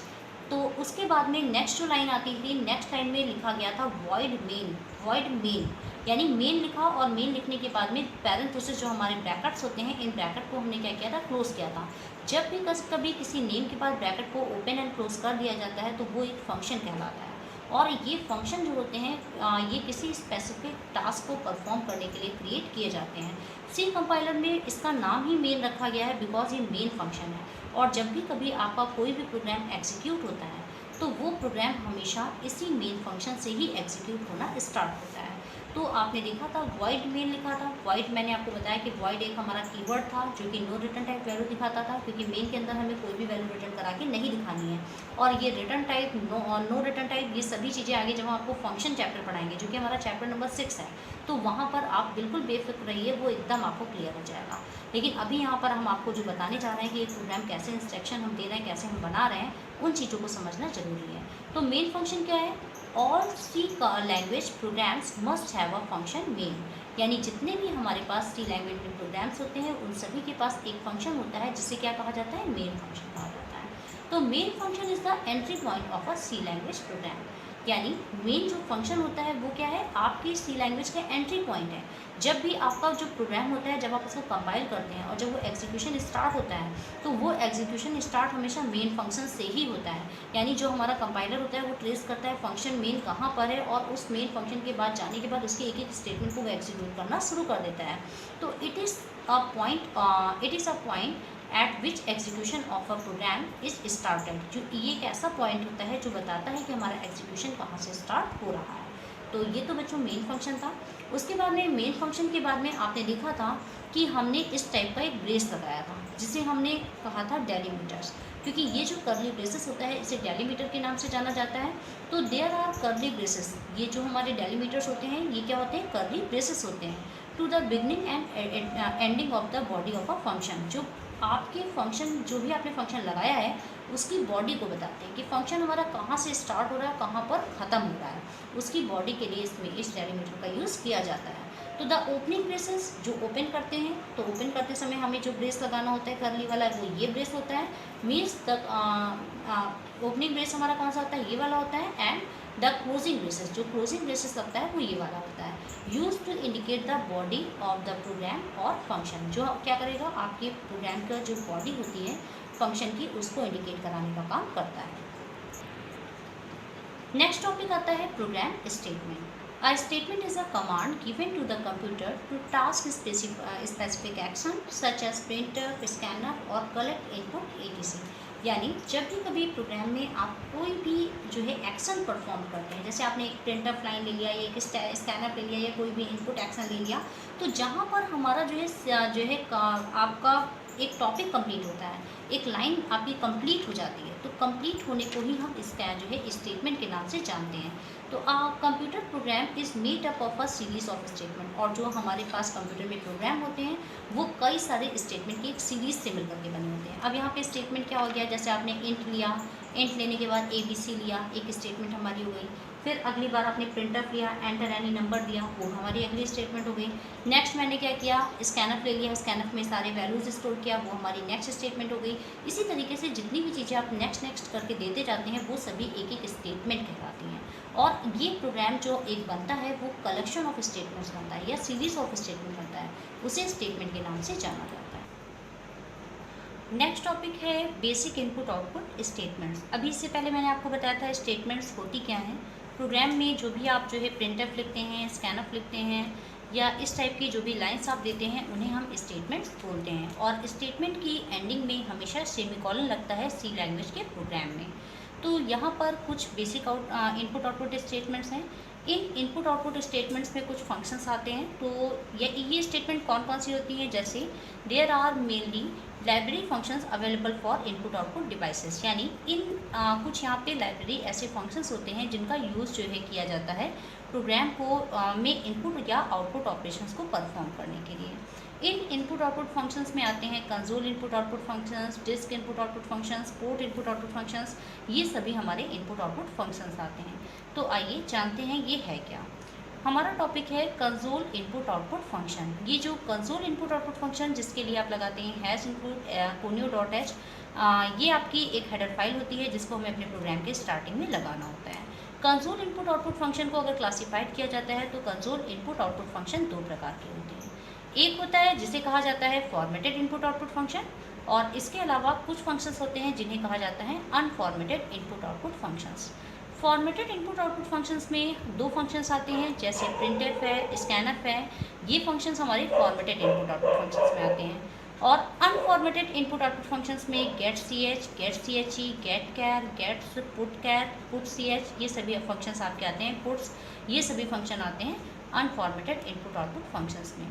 तो उसके बाद में नेक्स्ट जो लाइन आती थी, नेक्स्ट लाइन में लिखा गया था void main यानी मेन लिखा और मेन लिखने के बाद में पैरेंथेसिस जो हमारे ब्रैकेट्स होते हैं, इन ब्रैकेट को हमने क्या किया था, क्लोज किया था। जब भी कभी किसी नेम के बाद ब्रैकेट को ओपन एंड क्लोज कर दिया जाता है तो वो एक फंक्शन कहलाता है। और ये फंक्शन जो होते हैं ये किसी स्पेसिफिक टास्क को परफॉर्म करने के लिए क्रिएट किए जाते हैं। सी कंपाइलर में इसका नाम ही मेन रखा गया है बिकॉज ये मेन फंक्शन है। और जब भी कभी आपका कोई भी प्रोग्राम एग्जीक्यूट होता है तो वो प्रोग्राम हमेशा इसी मेन फंक्शन से ही एग्जीक्यूट होना स्टार्ट होता है। तो आपने देखा था void मेन लिखा था। void मैंने आपको बताया कि void एक हमारा कीवर्ड था जो कि नो रिटर्न टाइप वैल्यू दिखाता था, क्योंकि मेन के अंदर हमें कोई भी वैल्यू रिटर्न करा के नहीं दिखानी है। और ये return type, no return type, ये सभी चीज़ें आगे जब हम आपको फंक्शन चैप्टर पढ़ाएंगे जो कि हमारा चैप्टर नंबर 6 है, तो वहाँ पर आप बिल्कुल बेफिक्र रहिए, वो एकदम आपको क्लियर हो जाएगा। लेकिन अभी यहाँ पर हम आपको जो बताने जा रहे हैं कि एक प्रोग्राम कैसे इंस्ट्रक्शन हम दे रहे हैं, कैसे हम बना रहे हैं, उन चीज़ों को समझना ज़रूरी है। तो मेन फंक्शन क्या है, all C language programs must have a function main. यानी जितने भी हमारे पास सी लैंग्वेज में प्रोग्राम्स होते हैं उन सभी के पास एक फंक्शन होता है जिसे क्या कहा जाता है, मेन फंक्शन कहा जाता है। तो main function is the entry point of a C language program. यानी मेन जो फंक्शन होता है वो क्या है, आपकी सी लैंग्वेज का एंट्री पॉइंट है। जब भी आपका जो प्रोग्राम होता है, जब आप उसको कंपाइल करते हैं और जब वो एग्जीक्यूशन स्टार्ट होता है तो वो एग्जीक्यूशन स्टार्ट हमेशा मेन फंक्शन से ही होता है। यानी जो हमारा कंपाइलर होता है वो ट्रेस करता है फंक्शन मेन कहाँ पर है और उस मेन फंक्शन के बाद जाने के बाद उसके एक एक स्टेटमेंट को वो एग्जीक्यूट करना शुरू कर देता है। तो it is a point at which execution of a program is started. जो ये एक ऐसा पॉइंट होता है जो बताता है कि हमारा एग्जीक्यूशन कहाँ से स्टार्ट हो रहा है। तो ये तो बच्चों मेन फंक्शन था। उसके बाद में मेन फंक्शन के बाद में आपने देखा था कि हमने इस टाइप का एक ब्रेस लगाया था जिसे हमने कहा था डेलीमीटर्स, क्योंकि ये जो कर्ली ब्रेसेस होता है इसे डेलीमीटर के नाम से जाना जाता है। तो देयर आर कर्ली ब्रेसेस, ये जो हमारे डेलीमीटर्स होते हैं ये क्या होते हैं, कर्ली ब्रेसेस होते हैं to the beginning and ending of the body of a function. जो आपके फंक्शन, जो भी आपने फंक्शन लगाया है उसकी बॉडी को बताते हैं कि फंक्शन हमारा कहाँ से स्टार्ट हो रहा है, कहाँ पर ख़त्म हो रहा है। उसकी बॉडी के लिए इसमें इस डेलीमीटर का यूज़ किया जाता है। तो द ओपनिंग ब्रेसेस, जो ओपन करते हैं, तो ओपन करते समय हमें जो ब्रेस लगाना होता है कर्ली वाला, वो ये ब्रेस होता है। मीन्स द ओपनिंग ब्रेस हमारा कौन सा होता है, ये वाला होता है। एंड द क्लोजिंग ब्रेसेस, जो क्लोजिंग ब्रेसेस लगता है वो ये वाला होता है। Use to indicate the body of the program और फंक्शन, जो क्या करेगा, आपके प्रोग्राम का जो बॉडी होती है फंक्शन की, उसको इंडिकेट कराने का काम करता है। नेक्स्ट टॉपिक आता है program statement. A statement is a command given to the computer to task specific action such as print, scanner or collect input etc. यानी जब भी कभी प्रोग्राम में आप कोई भी जो है एक्शन परफॉर्म करते हैं, जैसे आपने एक प्रिंटअप लाइन ले लिया या एक स्कैनअप ले लिया या कोई भी इनपुट एक्शन ले लिया, तो जहाँ पर हमारा आपका एक टॉपिक कंप्लीट होता है, एक लाइन आपकी कंप्लीट हो जाती है, तो कंप्लीट होने को ही हम इसका जो है स्टेटमेंट के नाम से जानते हैं। तो computer program is made up of a series of statement, और जो हमारे पास कंप्यूटर में प्रोग्राम होते हैं वो कई सारे स्टेटमेंट की एक सीरीज से मिलकर के बने होते हैं। अब यहाँ पे स्टेटमेंट क्या हो गया, जैसे आपने इंट लिया, इंट लेने के बाद ABC लिया, एक स्टेटमेंट हमारी हो गई। फिर अगली बार आपने प्रिंटअप लिया, एंटर एनी नंबर दिया, वो हमारी अगली स्टेटमेंट हो गई। नेक्स्ट मैंने क्या किया, स्कैनअप ले लिया, स्कैनअप में सारे वैल्यूज़ स्टोर किया, वो हमारी नेक्स्ट स्टेटमेंट हो गई। इसी तरीके से जितनी भी चीज़ें आप नेक्स्ट नेक्स्ट करके देते जाते हैं वो सभी एक एक स्टेटमेंट कहलाती हैं। और ये प्रोग्राम जो एक बनता है वो कलेक्शन ऑफ स्टेटमेंट्स बनता है या सीरीज ऑफ स्टेटमेंट बनता है, उसे स्टेटमेंट के नाम से जाना जाता है। नेक्स्ट टॉपिक है बेसिक इनपुट आउटपुट स्टेटमेंट्स। अभी इससे पहले मैंने आपको बताया था स्टेटमेंट्स होती क्या हैं। प्रोग्राम में जो भी आप जो है प्रिंटअप लिखते हैं, स्कैनअप लिखते हैं या इस टाइप की जो भी लाइंस आप देते हैं उन्हें हम स्टेटमेंट्स बोलते हैं। और स्टेटमेंट की एंडिंग में हमेशा सेमीकोलन लगता है सी लैंग्वेज के प्रोग्राम में। तो यहाँ पर कुछ बेसिक इनपुट आउटपुट स्टेटमेंट्स हैं। इन इनपुट आउटपुट स्टेटमेंट्स में कुछ फंक्शंस आते हैं। तो ये स्टेटमेंट कौन कौन सी होती हैं, जैसे there are mainly library functions available for input output devices, यानी इन कुछ यहाँ पे लाइब्रेरी ऐसे फंक्शंस होते हैं जिनका यूज़ जो है किया जाता है प्रोग्राम को में इनपुट या आउटपुट ऑपरेशंस को परफॉर्म करने के लिए। इन इनपुट आउटपुट फंक्शंस में आते हैं console input output functions, disk input output functions, port input output functions, ये सभी हमारे इनपुट आउटपुट फंक्शंस आते हैं। तो आइए जानते हैं ये है क्या। हमारा टॉपिक है कंसोल इनपुट आउटपुट फंक्शन। ये जो कंसोल इनपुट आउटपुट फंक्शन जिसके लिए आप लगाते हैं हैश इनपुट conio.h, ये आपकी एक हेडर फाइल होती है जिसको हमें अपने प्रोग्राम के स्टार्टिंग में लगाना होता है। कंसोल इनपुट आउटपुट फंक्शन को अगर क्लासीफाइड किया जाता है तो कंसोल इनपुट आउटपुट फंक्शन दो प्रकार के होते हैं। एक होता है जिसे कहा जाता है फॉर्मेटेड इनपुट आउटपुट फंक्शन, और इसके अलावा कुछ फंक्शंस होते हैं जिन्हें कहा जाता है unformatted input output functions. Formatted input output functions में दो फंक्शंस आते हैं, जैसे प्रिंटफ है, स्कैनअप है। ये फंक्शंस हमारे फॉर्मेटेड इनपुट आउटपुट फंक्शंस में आते हैं। और अनफॉर्मेटेड इनपुट आउटपुट फंक्शंस में get C H, get C H E, get char, gets, put C H, ये सभी फंक्शंस आपके आते हैं। पुट्स, ये सभी फंक्शन आते हैं अनफॉर्मेटेड इनपुट आउटपुट फंक्शंस में।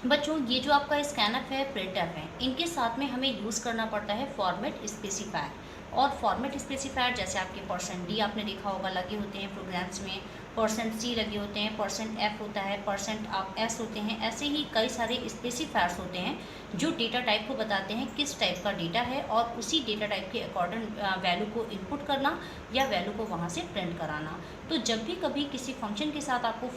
बच्चों, ये जो आपका स्कैनअप है, प्रिंटअप है, इनके साथ में हमें यूज़ करना पड़ता है फॉर्मेट स्पेसिफायर। और फॉर्मेट स्पेसिफायर जैसे आपके %d आपने देखा होगा लगे होते हैं प्रोग्राम्स में, %c लगे होते हैं, %f होता है, %s होते हैं। ऐसे ही कई सारे स्पेसिफायर्स होते हैं जो डेटा टाइप को बताते हैं किस टाइप का डेटा है, और उसी डेटा टाइप के अकॉर्डिंग वैल्यू को इनपुट करना या वैल्यू को वहाँ से प्रिंट कराना। तो जब भी कभी किसी फंक्शन के साथ आपको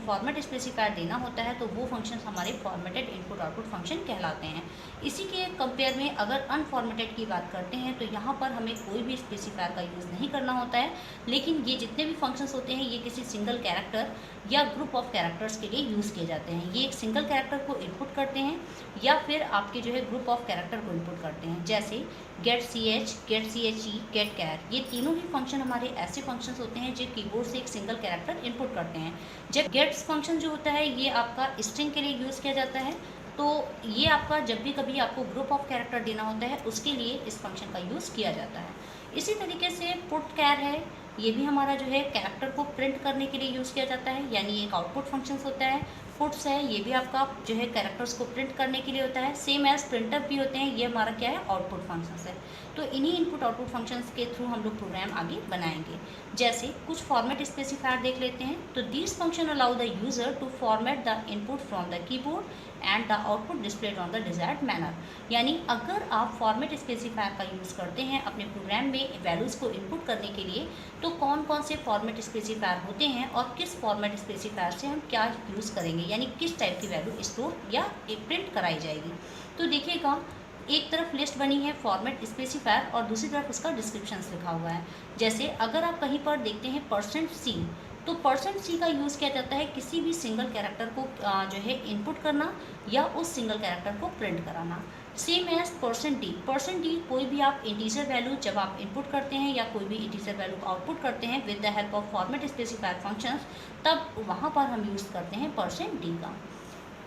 फॉर्मेट स्पेसिफायर देना होता है तो वो फंक्शन हमारे फॉर्मेटेड इनपुट आउटपुट फंक्शन कहलाते हैं। इसी के कंपेयर में अगर अनफॉर्मेटेड की बात करते हैं तो यहाँ पर हमें कोई भी स्पेसिफायर का यूज़ नहीं करना होता है, लेकिन ये जितने भी फंक्शंस होते हैं ये किसी सिंगल कैरेक्टर या ग्रुप ऑफ कैरेक्टर्स के लिए यूज़ किए जाते हैं। ये एक सिंगल कैरेक्टर को इनपुट करते हैं या फिर आपके जो है ग्रुप ऑफ कैरेक्टर को इनपुट करते हैं, जैसे get C H, get C H E, get char. ये तीनों ही फंक्शन हमारे ऐसे फंक्शंस होते हैं जो कीबोर्ड से एक सिंगल कैरेक्टर इनपुट करते हैं। जब गेट्स फंक्शन जो होता है ये आपका स्ट्रिंग के लिए यूज़ किया जाता है। तो ये आपका जब भी कभी आपको ग्रुप ऑफ कैरेक्टर देना होता है उसके लिए इस फंक्शन का यूज़ किया जाता है। इसी तरीके से पुट कैर है, ये भी हमारा जो है कैरेक्टर को प्रिंट करने के लिए यूज़ किया जाता है, यानी एक आउटपुट फंक्शंस होता है। पुट्स है, ये भी आपका जो है कैरेक्टर्स को प्रिंट करने के लिए होता है। सेम एज प्रिंटअप भी होते हैं, ये हमारा क्या है आउटपुट फंक्शंस है। तो इन्हीं इनपुट आउटपुट फंक्शंस के थ्रू हम लोग प्रोग्राम आगे बनाएंगे। जैसे कुछ फॉर्मेट स्पेसिफायर देख लेते हैं। तो this function allow the user to format the input from the keyboard and the output displayed on the desired manner. यानी अगर आप फॉर्मेट स्पेसिफायर का यूज़ करते हैं अपने प्रोग्राम में वैल्यूज़ को इनपुट करने के लिए, तो कौन कौन से फॉर्मेट स्पेसिफायर होते हैं और किस फॉर्मेट स्पेसिफायर से हम क्या यूज़ करेंगे, यानी किस टाइप की वैल्यू स्टोर या प्रिंट कराई जाएगी। तो देखिएगा, एक तरफ लिस्ट बनी है फॉर्मेट स्पेसिफायर और दूसरी तरफ उसका डिस्क्रिप्शंस लिखा हुआ है। जैसे अगर आप कहीं पर देखते हैं %c, तो %c का यूज़ किया जाता है किसी भी सिंगल कैरेक्टर को जो है इनपुट करना या उस सिंगल कैरेक्टर को प्रिंट कराना। सेम एज %d कोई भी आप इंटीजर वैल्यू जब आप इनपुट करते हैं या कोई भी इंटीजर वैल्यू को आउटपुट करते हैं with the help of format specifier functions, तब वहाँ पर हम यूज़ करते हैं %d का।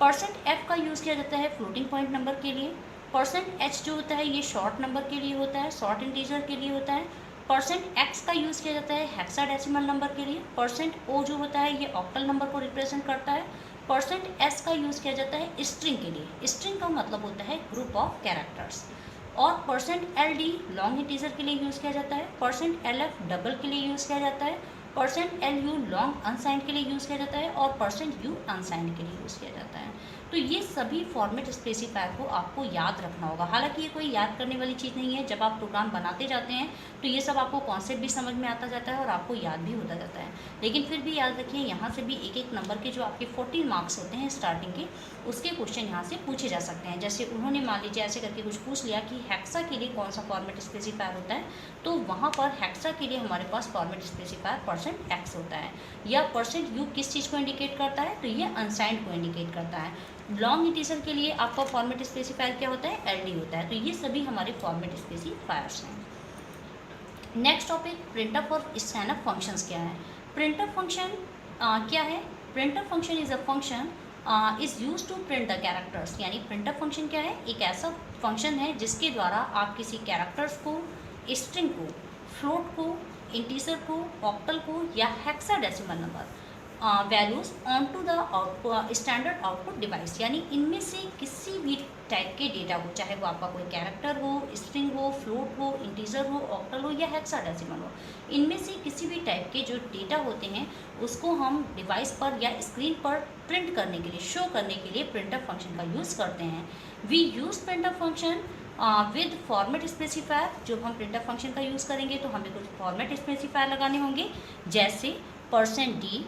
%f का यूज़ किया जाता है फ्लोटिंग पॉइंट नंबर के लिए। %h जो होता है ये शॉर्ट नंबर के लिए होता है, शॉर्ट इंटीजर के लिए होता है। %x का यूज़ किया जाता है हेक्साडेसिमल नंबर के लिए। %o जो होता है ये ऑक्टल नंबर को रिप्रेजेंट करता है। %s का यूज़ किया जाता है स्ट्रिंग के लिए। स्ट्रिंग का मतलब होता है ग्रुप ऑफ कैरेक्टर्स। और %ld लॉन्ग इंटीजर के लिए यूज़ किया जाता है। %lf डबल के लिए यूज़ किया जाता है। %lu लॉन्ग अनसाइंड के लिए यूज़ किया जाता है और %u अनसाइंड के लिए यूज़ किया जाता है। तो ये सभी फॉर्मेट स्पेसिफायर को आपको याद रखना होगा। हालांकि ये कोई याद करने वाली चीज़ नहीं है। जब आप प्रोग्राम बनाते जाते हैं तो ये सब आपको कॉन्सेप्ट भी समझ में आता जाता है और आपको याद भी होता जाता है। लेकिन फिर भी याद रखिए, यहाँ से भी एक एक नंबर के जो आपके 14 मार्क्स होते हैं स्टार्टिंग के, उसके क्वेश्चन यहाँ से पूछे जा सकते हैं। जैसे उन्होंने मान लीजिए ऐसे करके कुछ पूछ लिया कि हेक्सा के लिए कौन सा फॉर्मेट स्पेसिफायर होता है, तो वहाँ पर हेक्सा के लिए हमारे पास फॉर्मेट स्पेसिफायर %x होता है। या %u किस चीज़ को इंडिकेट करता है, तो ये अनसाइंड को इंडिकेट करता है। लॉन्ग इंटीजर के लिए आपका फॉर्मेट स्पेसिफायर क्या होता है, ld होता है। तो ये सभी हमारे फॉर्मेट स्पेसिफायर्स हैं। नेक्स्ट टॉपिक प्रिंटफ और स्कैनफ फंक्शंस क्या है। प्रिंटफ फंक्शन क्या है? Printf function is a function is use to print the characters. यानी प्रिंटफ फंक्शन क्या है? एक ऐसा फंक्शन है जिसके द्वारा आप किसी कैरेक्टर्स को, स्ट्रिंग को, फ्लोट को, इंटीजर को, ऑक्टल को या hexadecimal number values on to the standard output device. यानी इनमें से किसी भी टाइप के डेटा को, चाहे वो आपका कोई कैरेक्टर हो, स्ट्रिंग हो, फ्लोट हो, इंटीजर हो, ऑक्टल हो या हेक्साडेसिमल हो, इनमें से किसी भी टाइप के जो डेटा होते हैं उसको हम डिवाइस पर या स्क्रीन पर प्रिंट करने के लिए, शो करने के लिए प्रिंटफ फंक्शन का यूज़ करते हैं। We use printf function with format specifier. जब हम प्रिंटफ फंक्शन का यूज़ करेंगे तो हमें कुछ फॉर्मेट स्पेसिफायर लगाने होंगे, जैसे %d,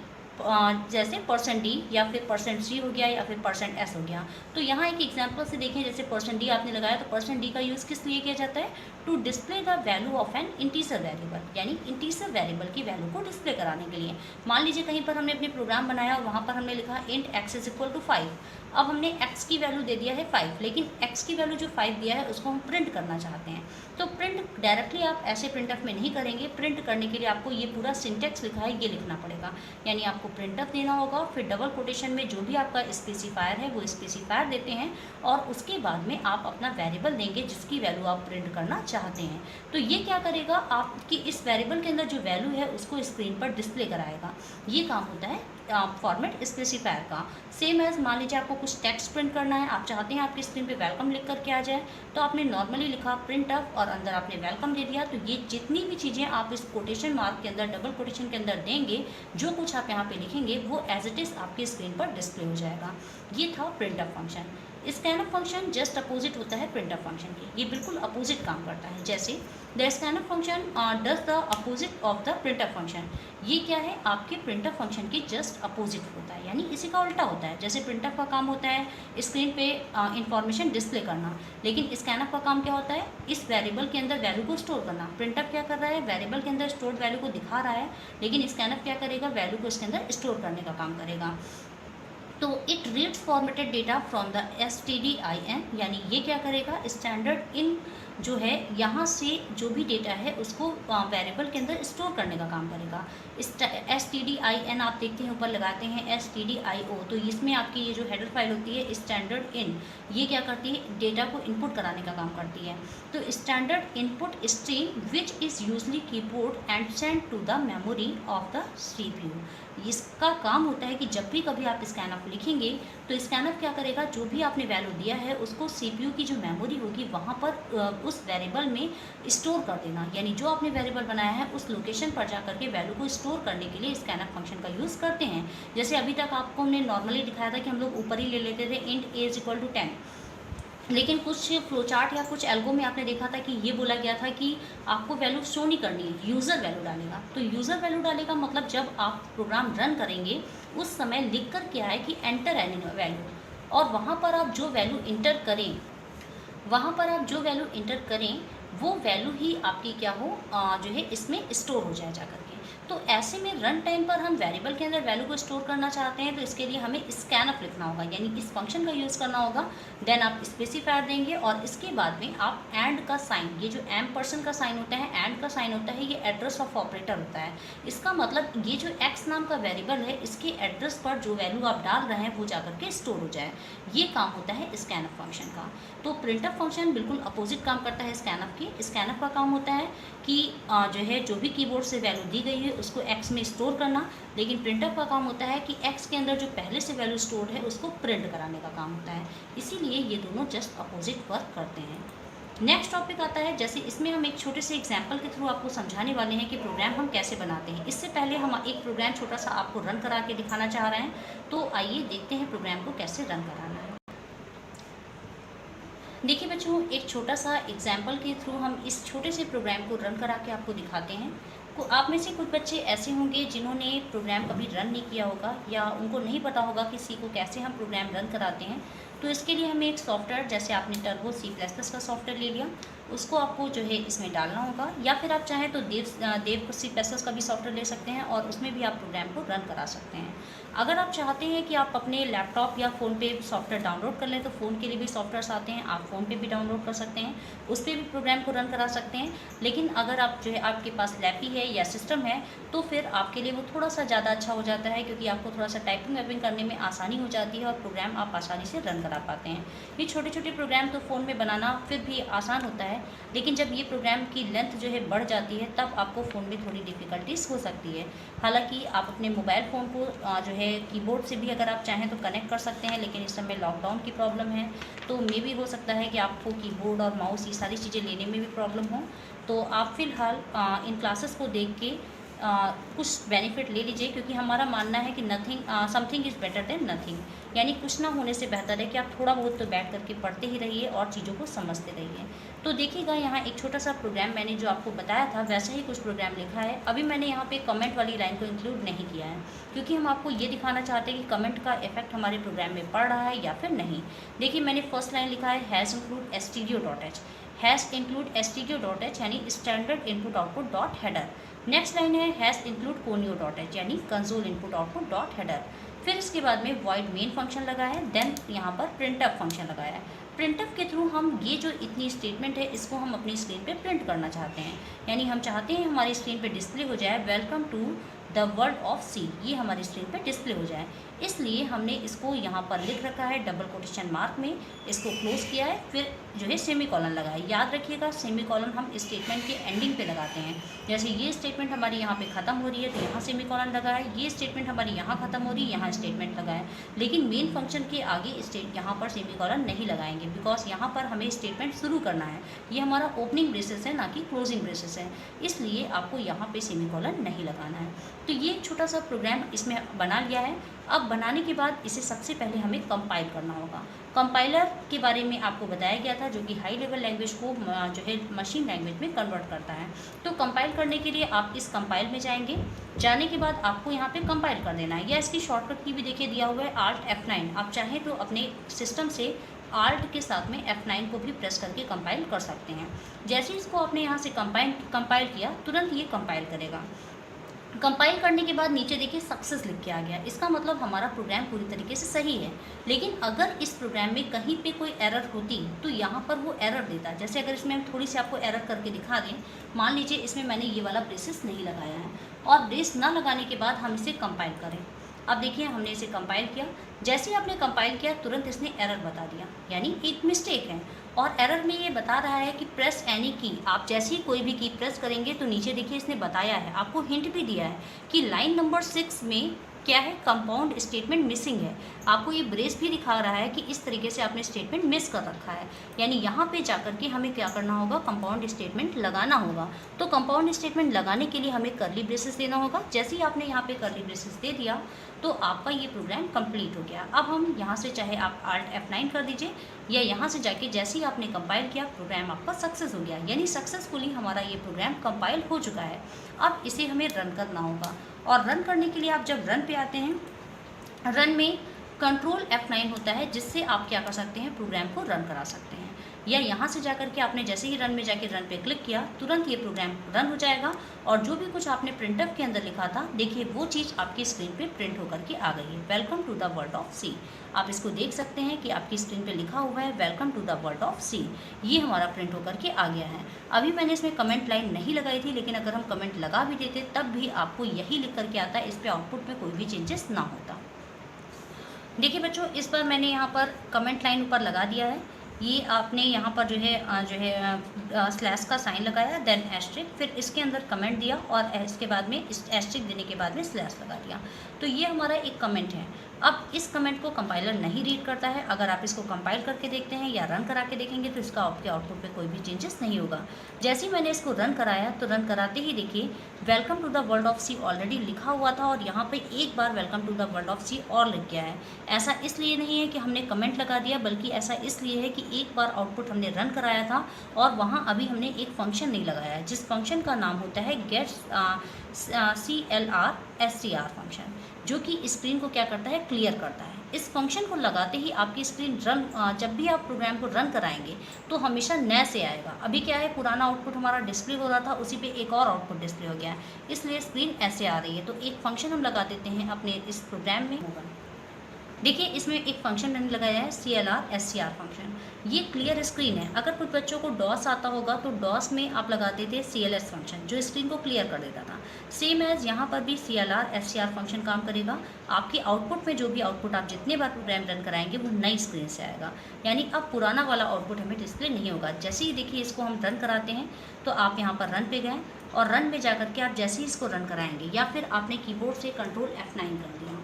जैसे %d या फिर %c हो गया या फिर %s हो गया। तो यहाँ एक एग्जांपल से देखें, जैसे %d आपने लगाया तो %d का यूज़ किस लिए किया जाता है? To display the value of an integer variable. यानी इंटीजर वेरिएबल की वैल्यू को डिस्प्ले कराने के लिए। मान लीजिए कहीं पर हमने अपने प्रोग्राम बनाया और वहाँ पर हमने लिखा int x is equal to 5। अब हमने x की वैल्यू दे दिया है 5, लेकिन x की वैल्यू जो 5 दिया है उसको हम प्रिंट करना चाहते हैं। तो प्रिंट डायरेक्टली आप ऐसे प्रिंटफ में नहीं करेंगे। प्रिंट करने के लिए आपको ये पूरा सिंटेक्स लिखा है ये लिखना पड़ेगा। यानी आपको प्रिंटफ देना होगा, फिर डबल कोटेशन में जो भी आपका स्पेसिफायर है वो स्पेसिफायर देते हैं और उसके बाद में आप अपना वेरिएबल देंगे जिसकी वैल्यू आप प्रिंट करना चाहते हैं। तो ये क्या करेगा, आपकी इस वेरिएबल के अंदर जो वैल्यू है उसको स्क्रीन पर डिस्प्ले कराएगा। ये काम होता है फॉर्मेट स्पेसिफायर का। सेम एज मान लीजिए आपको कुछ टेक्स्ट प्रिंट करना है, आप चाहते हैं आपकी स्क्रीन पे वेलकम लिख करके आ जाए, तो आपने नॉर्मली लिखा प्रिंट अप और अंदर आपने वेलकम दे दिया। तो ये जितनी भी चीज़ें आप इस कोटेशन मार्क के अंदर, डबल कोटेशन के अंदर देंगे, जो कुछ आप यहाँ पे लिखेंगे वो एज इट इज़ आपकी स्क्रीन पर डिस्प्ले हो जाएगा। ये था print up function. Scanf function just opposite होता है प्रिंटफ फंक्शन के। ये बिल्कुल अपोजिट काम करता है। जैसे the scanf function does the opposite of the printf function. ये क्या है, आपके प्रिंटफ फंक्शन के जस्ट अपोजिट होता है, यानी इसी का उल्टा होता है। जैसे प्रिंटफ का काम होता है स्क्रीन पे इंफॉर्मेशन डिस्प्ले करना, लेकिन स्कैनफ का काम क्या होता है, इस वेरिएबल के अंदर वैल्यू को स्टोर करना। प्रिंटफ क्या कर रहा है, वेरिएबल के अंदर स्टोर्ड वैल्यू को दिखा रहा है, लेकिन स्कैनफ क्या करेगा, वैल्यू को इसके अंदर स्टोर करने का काम करेगा। तो it reads formatted data from the stdin। यानी ये क्या करेगा, स्टैंडर्ड इन जो है यहाँ से जो भी डेटा है उसको वेरिएबल के अंदर स्टोर करने का काम करेगा। stdin आप देखते हैं ऊपर लगाते हैं stdio, तो इसमें आपकी ये जो हेडर फाइल होती है स्टैंडर्ड इन, ये क्या करती है, डेटा को इनपुट कराने का काम करती है। तो standard input stream which is usually keyboard and send to the memory of the CPU। इसका काम होता है कि जब भी कभी आप स्कैनफ लिखेंगे तो स्कैनफ क्या करेगा, जो भी आपने वैल्यू दिया है उसको CPU की जो मेमोरी होगी वहाँ पर उस वेरिएबल में स्टोर कर देना। यानी जो आपने वेरिएबल बनाया है उस लोकेशन पर जा करके वैल्यू को स्टोर करने के लिए स्कैनफ फंक्शन का यूज़ करते हैं। जैसे अभी तक आपको हमने नॉर्मली दिखाया था कि हम लोग ऊपर ही ले लेते थे int a is equal to 10, लेकिन कुछ फ्लोचार्ट या कुछ एल्गो में आपने देखा था कि ये बोला गया था कि आपको वैल्यू शो नहीं करनी है, यूज़र वैल्यू डालेगा। तो यूज़र वैल्यू डालेगा मतलब जब आप प्रोग्राम रन करेंगे उस समय लिख कर क्या है कि एंटर एनी वैल्यू, और वहाँ पर आप जो वैल्यू इंटर करें, वो वैल्यू ही आपकी क्या हो, जो है इसमें स्टोर हो जाए जा करके। तो ऐसे में रन टाइम पर हम वेरिएबल के अंदर वैल्यू को स्टोर करना चाहते हैं, तो इसके लिए हमें स्कैनफ लिखना होगा, यानी इस फंक्शन का यूज़ करना होगा। देन आप स्पेसिफायर देंगे और इसके बाद में आप एंड का साइन, ये जो % का साइन होता है, एंड का साइन होता है, ये एड्रेस ऑफ ऑपरेटर होता है। इसका मतलब ये जो एक्स नाम का वेरिएबल है, इसके एड्रेस पर जो वैल्यू आप डाल रहे हैं वो जाकर के स्टोर हो जाए, ये काम होता है स्कैनफ फंक्शन का। तो प्रिंटफ फंक्शन बिल्कुल अपोजिट काम करता है स्कैनफ की। स्कैनफ का काम होता है कि जो है जो भी कीबोर्ड से वैल्यू दी गई है उसको एक्स में स्टोर करना, लेकिन प्रिंटफ का काम होता है कि एक्स के अंदर जो पहले से वैल्यू स्टोर है उसको प्रिंट कराने का काम होता है। इसीलिए ये दोनों जस्ट अपोजिट वर्क करते हैं। नेक्स्ट टॉपिक आता है, जैसे इसमें हम एक छोटे से एग्जाम्पल के थ्रू आपको समझाने वाले हैं कि प्रोग्राम हम कैसे बनाते हैं। इससे पहले हम एक प्रोग्राम छोटा सा आपको रन करा के दिखाना चाह रहे हैं, तो आइए देखते हैं प्रोग्राम को कैसे रन कराना है। देखिए बच्चों, एक छोटा सा एग्जाम्पल के थ्रू हम इस छोटे से प्रोग्राम को रन करा के आपको दिखाते हैं। तो आप में से कुछ बच्चे ऐसे होंगे जिन्होंने प्रोग्राम कभी रन नहीं किया होगा या उनको नहीं पता होगा कि सी को कैसे हम प्रोग्राम रन कराते हैं। तो इसके लिए हमें एक सॉफ्टवेयर, जैसे आपने टर्बो C++ का सॉफ्टवेयर ले लिया, उसको आपको जो है इसमें डालना होगा, या फिर आप चाहें तो देव C++ का भी सॉफ्टवेयर ले सकते हैं और उसमें भी आप प्रोग्राम को रन करा सकते हैं। अगर आप चाहते हैं कि आप अपने लैपटॉप या फ़ोन पे सॉफ्टवेयर डाउनलोड कर लें, तो फ़ोन के लिए भी सॉफ्टवेयर्स आते हैं, आप फ़ोन पे भी डाउनलोड कर सकते हैं, उस पर भी प्रोग्राम को रन करा सकते हैं। लेकिन अगर आप जो है आपके पास लैपी है या सिस्टम है, तो फिर आपके लिए वो थोड़ा सा ज़्यादा अच्छा हो जाता है, क्योंकि आपको थोड़ा सा टाइपिंग वाइपिंग करने में आसानी हो जाती है और प्रोग्राम आप आसानी से रन करा पाते हैं। ये छोटे छोटे प्रोग्राम तो फ़ोन में बनाना फिर भी आसान होता है, लेकिन जब ये प्रोग्राम की लेंथ जो है बढ़ जाती है तब आपको फ़ोन में थोड़ी डिफ़िकल्टीज हो सकती है। हालांकि आप अपने मोबाइल फ़ोन को जो है कीबोर्ड से भी अगर आप चाहें तो कनेक्ट कर सकते हैं, लेकिन इस समय लॉकडाउन की प्रॉब्लम है, तो मे भी हो सकता है कि आपको कीबोर्ड और माउस ये सारी चीज़ें लेने में भी प्रॉब्लम हो। तो आप फ़िलहाल इन क्लासेस को देख के कुछ बेनिफिट ले लीजिए, क्योंकि हमारा मानना है कि something is better than nothing, यानी कुछ ना होने से बेहतर है कि आप थोड़ा बहुत तो बैठ करके पढ़ते ही रहिए और चीज़ों को समझते रहिए। तो देखिएगा, यहाँ एक छोटा सा प्रोग्राम मैंने जो आपको बताया था वैसा ही कुछ प्रोग्राम लिखा है। अभी मैंने यहाँ पे कमेंट वाली लाइन को इंक्लूड नहीं किया है, क्योंकि हम आपको ये दिखाना चाहते हैं कि कमेंट का इफेक्ट हमारे प्रोग्राम में पड़ रहा है या फिर नहीं। देखिए, मैंने फर्स्ट लाइन लिखा है hash include stdio.h, has include stdio.h यानी standard input output dot header. Next line है हैज़ इंक्लूड conio.h यानी console input output dot header. फिर इसके बाद में वॉइड मेन फंक्शन लगा है, देन यहाँ पर प्रिंटअप फंक्शन लगाया है। प्रिंटअप के थ्रू हम ये जो इतनी स्टेटमेंट है इसको हम अपनी स्क्रीन पे प्रिंट करना चाहते हैं, यानी हम चाहते हैं हमारी स्क्रीन पे डिस्प्ले हो जाए welcome to the world of C, ये हमारी स्क्रीन पे डिस्प्ले हो जाए। इसलिए हमने इसको यहाँ पर लिख रखा है डबल कोटेशन मार्क में, इसको क्लोज किया है, फिर जो है सेमी कॉलन लगाए। याद रखिएगा, सेमी कॉलन हम स्टेटमेंट के एंडिंग पे लगाते हैं। जैसे ये स्टेटमेंट हमारी यहाँ पे ख़त्म हो रही है तो यहाँ सेमी कॉलन लगाए, ये स्टेटमेंट हमारी यहाँ ख़त्म हो रही है यहाँ स्टेटमेंट लगाए, लेकिन मेन फंक्शन के आगे यहाँ पर सेमी कॉलन नहीं लगाएंगे, बिकॉज यहाँ पर हमें स्टेटमेंट शुरू करना है। ये हमारा ओपनिंग ब्रेसेस है, ना कि क्लोजिंग ब्रेसेस है, इसलिए आपको यहाँ पे सेमी कॉलन नहीं लगाना है। तो ये एक छोटा सा प्रोग्राम इसमें बना लिया है। अब बनाने के बाद इसे सबसे पहले हमें कंपाइल करना होगा। कंपाइलर के बारे में आपको बताया गया था, जो कि हाई लेवल लैंग्वेज को जो है मशीन लैंग्वेज में कन्वर्ट करता है। तो कंपाइल करने के लिए आप इस कंपाइल में जाएंगे, जाने के बाद आपको यहाँ पे कंपाइल कर देना है, या इसकी शॉर्टकट की भी देखिए दिया हुआ है Alt F9। आप चाहें तो अपने सिस्टम से Alt के साथ में F9 को भी प्रेस करके कंपाइल कर सकते हैं। जैसे इसको आपने यहाँ से कंपाइल किया, तुरंत ये कंपाइल करेगा। कंपाइल करने के बाद नीचे देखिए सक्सेस लिख के आ गया, इसका मतलब हमारा प्रोग्राम पूरी तरीके से सही है। लेकिन अगर इस प्रोग्राम में कहीं पे कोई एरर होती तो यहाँ पर वो एरर देता। जैसे अगर इसमें हम थोड़ी सी आपको एरर करके दिखा दें, मान लीजिए इसमें मैंने ये वाला ब्रेसेस नहीं लगाया है, और ब्रेस ना लगाने के बाद हम इसे कंपाइल करें। अब देखिए, हमने इसे कंपाइल किया, जैसे ही आपने कंपाइल किया तुरंत इसने एरर बता दिया, यानी एक मिस्टेक है। और एरर में ये बता रहा है कि प्रेस एनी की, आप जैसे ही कोई भी की प्रेस करेंगे तो नीचे देखिए इसने बताया है, आपको हिंट भी दिया है कि लाइन नंबर 6 में क्या है, कंपाउंड स्टेटमेंट मिसिंग है। आपको ये ब्रेस भी दिखा रहा है कि इस तरीके से आपने स्टेटमेंट मिस कर रखा है, यानी यहाँ पे जाकर के हमें क्या करना होगा, कंपाउंड स्टेटमेंट लगाना होगा। तो कंपाउंड स्टेटमेंट लगाने के लिए हमें कर्ली ब्रेसेस देना होगा। जैसे ही आपने यहाँ पे कर्ली ब्रेसेस दे दिया तो आपका ये प्रोग्राम कंप्लीट हो गया। अब हम यहाँ से चाहे आप Alt F9 कर दीजिए, या यहाँ से जाके जैसे ही आपने कंपाइल किया प्रोग्राम आपका सक्सेस हो गया, यानी सक्सेसफुली हमारा ये प्रोग्राम कंपाइल हो चुका है। अब इसे हमें रन करना होगा, और रन करने के लिए आप जब रन पे आते हैं, रन में Ctrl F9 होता है, जिससे आप क्या कर सकते हैं, प्रोग्राम को रन करा सकते हैं। या यहाँ से जाकर के आपने जैसे ही रन में जाके रन पे क्लिक किया, तुरंत ये प्रोग्राम रन हो जाएगा और जो भी कुछ आपने प्रिंटफ के अंदर लिखा था, देखिए वो चीज़ आपकी स्क्रीन पे प्रिंट होकर के आ गई है, welcome to the world of C. आप इसको देख सकते हैं कि आपकी स्क्रीन पे लिखा हुआ है welcome to the world of C. ये हमारा प्रिंट होकर के आ गया है। अभी मैंने इसमें कमेंट लाइन नहीं लगाई थी, लेकिन अगर हम कमेंट लगा भी देते तब भी आपको यही लिख करके आता है, इस पर आउटपुट में कोई भी चेंजेस ना होता। देखिए बच्चों, इस पर मैंने यहाँ पर कमेंट लाइन ऊपर लगा दिया है। ये आपने यहाँ पर जो है स्लैश का साइन लगाया, देन एस्ट्रिक, फिर इसके अंदर कमेंट दिया और इसके बाद में इस एस्ट्रिक देने के बाद में स्लैश लगा दिया। तो ये हमारा एक कमेंट है। अब इस कमेंट को कंपाइलर नहीं रीड करता है। अगर आप इसको कंपाइल करके देखते हैं या रन करा के देखेंगे तो इसका आपके आउटपुट पे कोई भी चेंजेस नहीं होगा। जैसे ही मैंने इसको रन कराया तो रन कराते ही देखिए welcome to the world of C already लिखा हुआ था और यहाँ पे एक बार welcome to the world of C और लिख गया है। ऐसा इसलिए नहीं है कि हमने कमेंट लगा दिया, बल्कि ऐसा इसलिए है कि एक बार आउटपुट हमने रन कराया था और वहाँ अभी हमने एक फंक्शन नहीं लगाया, जिस फंक्शन का नाम होता है गेट CLR फंक्शन, जो कि स्क्रीन को क्या करता है, क्लियर करता है। इस फंक्शन को लगाते ही आपकी स्क्रीन रन, जब भी आप प्रोग्राम को रन कराएंगे तो हमेशा नए से आएगा। अभी क्या है, पुराना आउटपुट हमारा डिस्प्ले हो रहा था, उसी पे एक और आउटपुट डिस्प्ले हो गया है, इसलिए स्क्रीन ऐसे आ रही है। तो एक फंक्शन हम लगा देते हैं अपने इस प्रोग्राम में। देखिए इसमें एक फंक्शन मैंने लगाया है CLR फंक्शन। ये क्लियर स्क्रीन है। अगर कुछ बच्चों को डॉस आता होगा तो डॉस में आप लगाते थे CLS फंक्शन, जो स्क्रीन को क्लियर कर देता था। सेम एज यहाँ पर भी CLR फंक्शन काम करेगा। आपके आउटपुट में जो भी आउटपुट आप जितने बार प्रोग्राम रन कराएंगे वो नई स्क्रीन से आएगा, यानी अब पुराना वाला आउटपुट हमें डिस्प्ले नहीं होगा। जैसे ही देखिए इसको हम रन कराते हैं तो आप यहाँ पर रन पे गए और रन में जाकर के आप जैसे ही इसको रन कराएंगे या फिर आपने कीबोर्ड से कंट्रोल F9 कर दिया,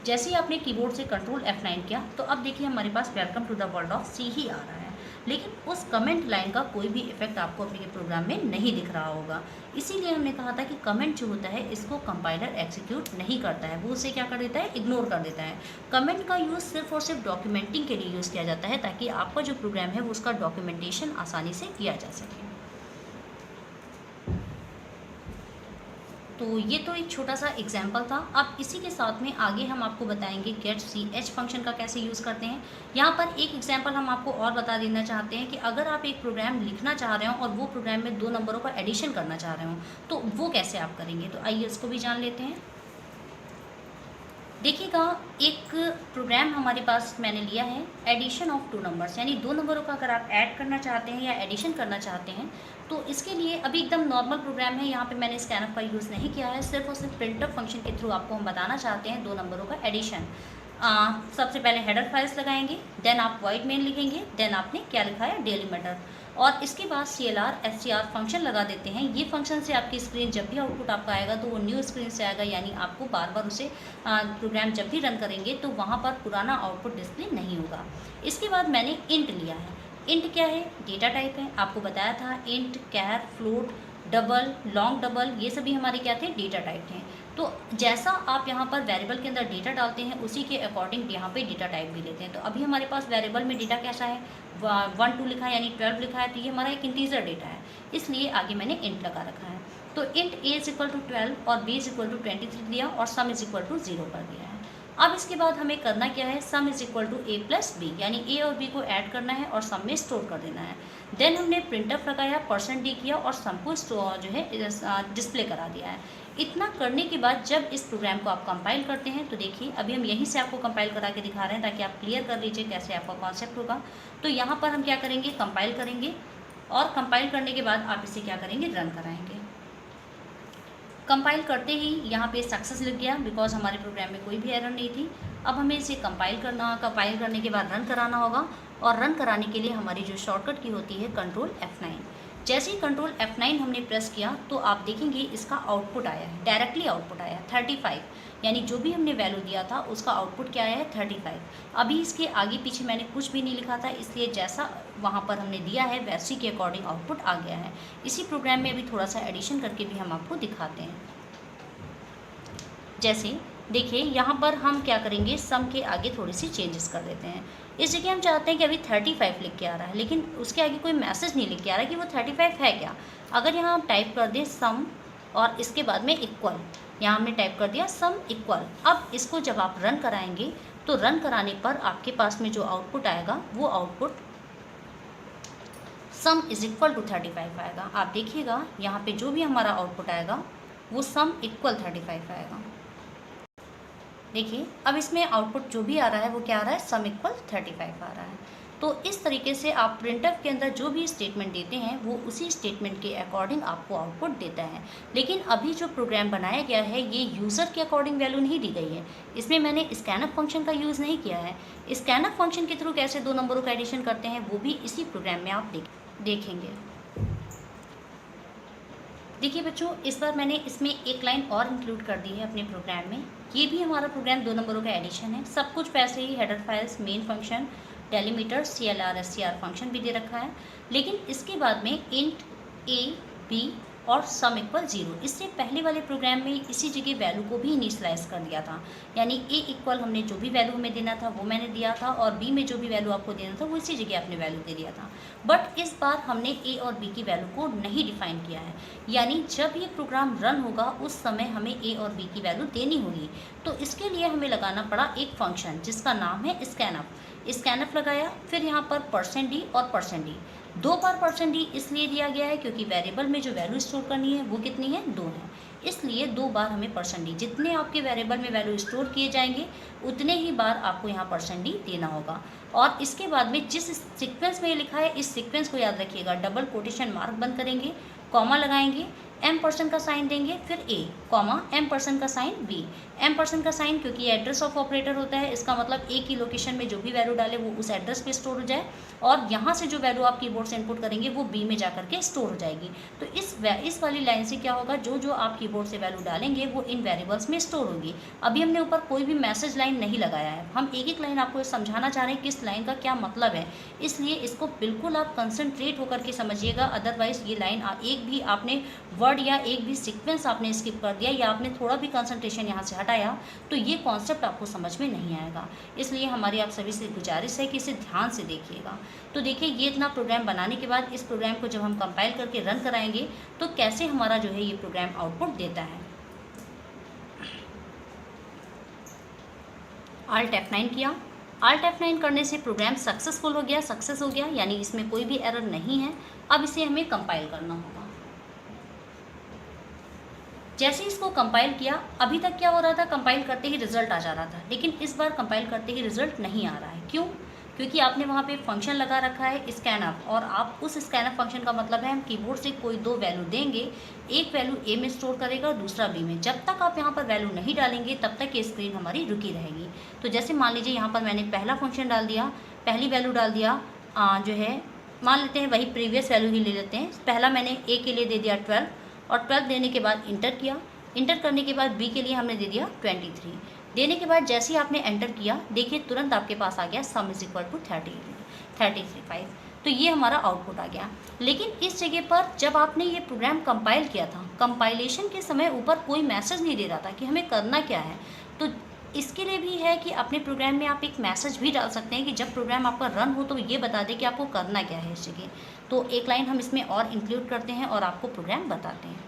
जैसे ही आपने कीबोर्ड से कंट्रोल F9 किया तो अब देखिए हमारे पास welcome to the world of C ही आ रहा है। लेकिन उस कमेंट लाइन का कोई भी इफेक्ट आपको अपने प्रोग्राम में नहीं दिख रहा होगा। इसीलिए हमने कहा था कि कमेंट जो होता है इसको कंपाइलर एग्जीक्यूट नहीं करता है, वो उसे क्या कर देता है, इग्नोर कर देता है। कमेंट का यूज़ सिर्फ और सिर्फ डॉक्यूमेंटिंग के लिए यूज़ किया जाता है, ताकि आपका जो प्रोग्राम है वो उसका डॉक्यूमेंटेशन आसानी से किया जा सके। तो ये तो एक छोटा सा एग्जाम्पल था। अब इसी के साथ में आगे हम आपको बताएंगे गेट CH फंक्शन का कैसे यूज़ करते हैं। यहाँ पर एक एग्जाम्पल हम आपको और बता देना चाहते हैं कि अगर आप एक प्रोग्राम लिखना चाह रहे हो और वो प्रोग्राम में 2 नंबरों का एडिशन करना चाह रहे हो तो वो कैसे आप करेंगे। तो आइए इसको भी जान लेते हैं। देखिएगा, एक प्रोग्राम हमारे पास मैंने लिया है एडिशन ऑफ 2 नंबर्स, यानी 2 नंबरों का अगर आप ऐड करना चाहते हैं या एडिशन करना चाहते हैं तो इसके लिए अभी एकदम नॉर्मल प्रोग्राम है। यहाँ पे मैंने स्कैनफ का यूज़ नहीं किया है, सिर्फ और सिर्फ प्रिंटफ फंक्शन के थ्रू आपको हम बताना चाहते हैं 2 नंबरों का एडिशन। सबसे पहले हेडर फाइल्स लगाएंगे, देन आप वॉइड मेन लिखेंगे, देन आपने क्या लिखा है, डेली मैटर, और इसके बाद CLR फंक्शन लगा देते हैं। ये फंक्शन से आपकी स्क्रीन जब भी आउटपुट आपका आएगा तो वो न्यू स्क्रीन से आएगा, यानी आपको बार बार उसे प्रोग्राम जब भी रन करेंगे तो वहाँ पर पुराना आउटपुट डिस्प्ले नहीं होगा। इसके बाद मैंने इंट लिया है। इंट क्या है, डेटा टाइप है। आपको बताया था इंट, कैर, फ्लोट, डबल, लॉन्ग डबल, ये सभी हमारे क्या थे, डेटा टाइप थे। तो जैसा आप यहाँ पर वेरिएबल के अंदर डेटा डालते हैं उसी के अकॉर्डिंग यहाँ पे डेटा टाइप भी लेते हैं। तो अभी हमारे पास वेरिएबल में डेटा कैसा है, 1 2 लिखा है, यानी 12 लिखा है, तो ये हमारा एक इंटीजर डेटा है, इसलिए आगे मैंने इंट लगा रखा है। तो इंट a = 12 और b = 23 दिया और सम = 0 कर दिया है। अब इसके बाद हमें करना क्या है, सम = a + b, यानी a और b को ऐड करना है और सम में स्टोर कर देना है। देन हमने प्रिंटफ लगाया, %d किया और सम को जो है डिस्प्ले करा दिया है। इतना करने के बाद जब इस प्रोग्राम को आप कंपाइल करते हैं तो देखिए अभी हम यहीं से आपको कंपाइल करा के दिखा रहे हैं ताकि आप क्लियर कर लीजिए कैसे आपका कॉन्सेप्ट होगा। तो यहाँ पर हम क्या करेंगे, कंपाइल करेंगे और कंपाइल करने के बाद आप इसे क्या करेंगे, रन कराएंगे। कंपाइल करते ही यहाँ पे सक्सेस लिख गया, बिकॉज हमारे प्रोग्राम में कोई भी एरर नहीं थी। अब हमें इसे कंपाइल करने के बाद रन कराना होगा, और रन कराने के लिए हमारी जो शॉर्टकट की होती है कंट्रोल F9। जैसे ही कंट्रोल F9 हमने प्रेस किया तो आप देखेंगे इसका आउटपुट आया है, डायरेक्टली आउटपुट आया 35, यानी जो भी हमने वैल्यू दिया था उसका आउटपुट क्या आया है, 35। अभी इसके आगे पीछे मैंने कुछ भी नहीं लिखा था, इसलिए जैसा वहाँ पर हमने दिया है वैसी के अकॉर्डिंग आउटपुट आ गया है। इसी प्रोग्राम में अभी थोड़ा सा एडिशन करके भी हम आपको दिखाते हैं। जैसे देखिए यहाँ पर हम क्या करेंगे, सम के आगे थोड़ी सी चेंजेस कर देते हैं। इस जगह हम चाहते हैं कि अभी 35 लिख के आ रहा है, लेकिन उसके आगे कोई मैसेज नहीं लिख के आ रहा है कि वो 35 है क्या। अगर यहाँ हम टाइप कर दें सम और इसके बाद में इक्वल, यहाँ हमने टाइप कर दिया सम इक्वल। अब इसको जब आप रन कराएंगे तो रन कराने पर आपके पास में जो आउटपुट आएगा वो output sum is equal to 35 आएगा। आप देखिएगा यहाँ पे जो भी हमारा आउटपुट आएगा वो सम इक्वल 35 आएगा। देखिए अब इसमें आउटपुट जो भी आ रहा है वो क्या आ रहा है, सम इक्वल 35 आ रहा है। तो इस तरीके से आप प्रिंटफ के अंदर जो भी स्टेटमेंट देते हैं वो उसी स्टेटमेंट के अकॉर्डिंग आपको आउटपुट देता है। लेकिन अभी जो प्रोग्राम बनाया गया है ये यूज़र के अकॉर्डिंग वैल्यू नहीं दी गई है, इसमें मैंने स्कैनअप फंक्शन का यूज़ नहीं किया है। स्कैनअप फंक्शन के थ्रू कैसे दो नंबरों का एडिशन करते हैं वो भी इसी प्रोग्राम में आप देखेंगे। देखिए बच्चों, इस बार मैंने इसमें एक लाइन और इंक्लूड कर दी है अपने प्रोग्राम में। ये भी हमारा प्रोग्राम दो नंबरों का एडिशन है। सब कुछ वैसे ही header files, main function, delimiter, CLR, SCR function भी दे रखा है। लेकिन इसके बाद में इंट A, B और सम इक्वल 0, इससे पहले वाले प्रोग्राम में इसी जगह वैल्यू को भी इनिशियलाइज कर दिया था। यानी A इक्वल हमने जो भी वैल्यू हमें देना था वो मैंने दिया था और B में जो भी वैल्यू आपको देना था वो इसी जगह आपने वैल्यू दे दिया था। बट इस बार हमने A और B की वैल्यू को नहीं डिफाइन किया है। यानी जब ये प्रोग्राम रन होगा उस समय हमें A और B की वैल्यू देनी होगी। तो इसके लिए हमें लगाना पड़ा एक फंक्शन जिसका नाम है स्कैनअप। स्कैनअप लगाया, फिर यहाँ पर %d और %d, दो बार %d इसलिए दिया गया है क्योंकि वेरिएबल में जो वैल्यू स्टोर करनी है वो कितनी है, 2 है। इसलिए 2 बार हमें %d, जितने आपके वेरिएबल में वैल्यू स्टोर किए जाएंगे उतने ही बार आपको यहाँ %d देना होगा। और इसके बाद में जिस सीक्वेंस में ये लिखा है इस सीक्वेंस को याद रखिएगा, डबल कोटेशन मार्क बंद करेंगे, कॉमा लगाएंगे, M% का साइन देंगे, फिर A, कॉमा M% का साइन B। M% का साइन क्योंकि ये एड्रेस ऑफ ऑपरेटर होता है, इसका मतलब A की लोकेशन में जो भी वैल्यू डाले वो उस एड्रेस पे स्टोर हो जाए और यहाँ से जो वैल्यू आप कीबोर्ड से इनपुट करेंगे वो B में जाकर के स्टोर हो जाएगी। तो इस वाली लाइन से क्या होगा, जो आप कीबोर्ड से वैल्यू डालेंगे वो इन वेरिएबल्स में स्टोर होगी। अभी हमने ऊपर कोई भी मैसेज लाइन नहीं लगाया है, हम एक एक लाइन आपको समझाना चाह रहे हैं कि इस लाइन का क्या मतलब है। इसलिए इसको बिल्कुल आप कंसंट्रेट होकर के समझिएगा, अदरवाइज ये लाइन एक भी आपने वर्ड या एक भी सीक्वेंस आपने स्किप कर दिया या आपने थोड़ा भी कंसंट्रेशन यहाँ से हटाया तो ये कॉन्सेप्ट आपको समझ में नहीं आएगा। इसलिए हमारी आप सभी से गुजारिश है कि इसे ध्यान से देखिएगा। तो देखिए ये इतना प्रोग्राम बनाने के बाद इस प्रोग्राम को जब हम कंपाइल करके रन कराएंगे तो कैसे हमारा जो है ये प्रोग्राम आउटपुट देता है। Alt F9 किया, Alt F9 करने से प्रोग्राम सक्सेसफुल हो गया, सक्सेस हो गया, यानी इसमें कोई भी एरर नहीं है। अब इसे हमें कंपाइल करना होगा। जैसे इसको कंपाइल किया, अभी तक क्या हो रहा था, कंपाइल करते ही रिजल्ट आ जा रहा था, लेकिन इस बार कंपाइल करते ही रिजल्ट नहीं आ रहा है। क्यों? क्योंकि आपने वहाँ पे फंक्शन लगा रखा है स्कैनअप, और आप उस स्कैनअप फंक्शन का मतलब है हम कीबोर्ड से कोई दो वैल्यू देंगे, एक वैल्यू A में स्टोर करेगा और दूसरा B में। जब तक आप यहाँ पर वैल्यू नहीं डालेंगे तब तक ये स्क्रीन हमारी रुकी रहेगी। तो जैसे मान लीजिए यहाँ पर मैंने पहला फंक्शन डाल दिया, पहली वैल्यू डाल दिया जो है, मान लेते हैं वही प्रीवियस वैल्यू ही ले लेते हैं। पहला मैंने A के लिए दे दिया 12 और 12 देने के बाद इंटर किया, इंटर करने के बाद B के लिए हमने दे दिया 23 देने के बाद जैसे ही आपने एंटर किया, देखिए तुरंत आपके पास आ गया सम इज इक्वल टू 35। तो ये हमारा आउटपुट आ गया। लेकिन इस जगह पर जब आपने ये प्रोग्राम कंपाइल किया था, कंपाइलेशन के समय ऊपर कोई मैसेज नहीं दे रहा था कि हमें करना क्या है। तो इसके लिए भी है कि अपने प्रोग्राम में आप एक मैसेज भी डाल सकते हैं कि जब प्रोग्राम आपका रन हो तो ये बता दे कि आपको करना क्या है इस जगह। तो एक लाइन हम इसमें और इंक्लूड करते हैं और आपको प्रोग्राम बताते हैं।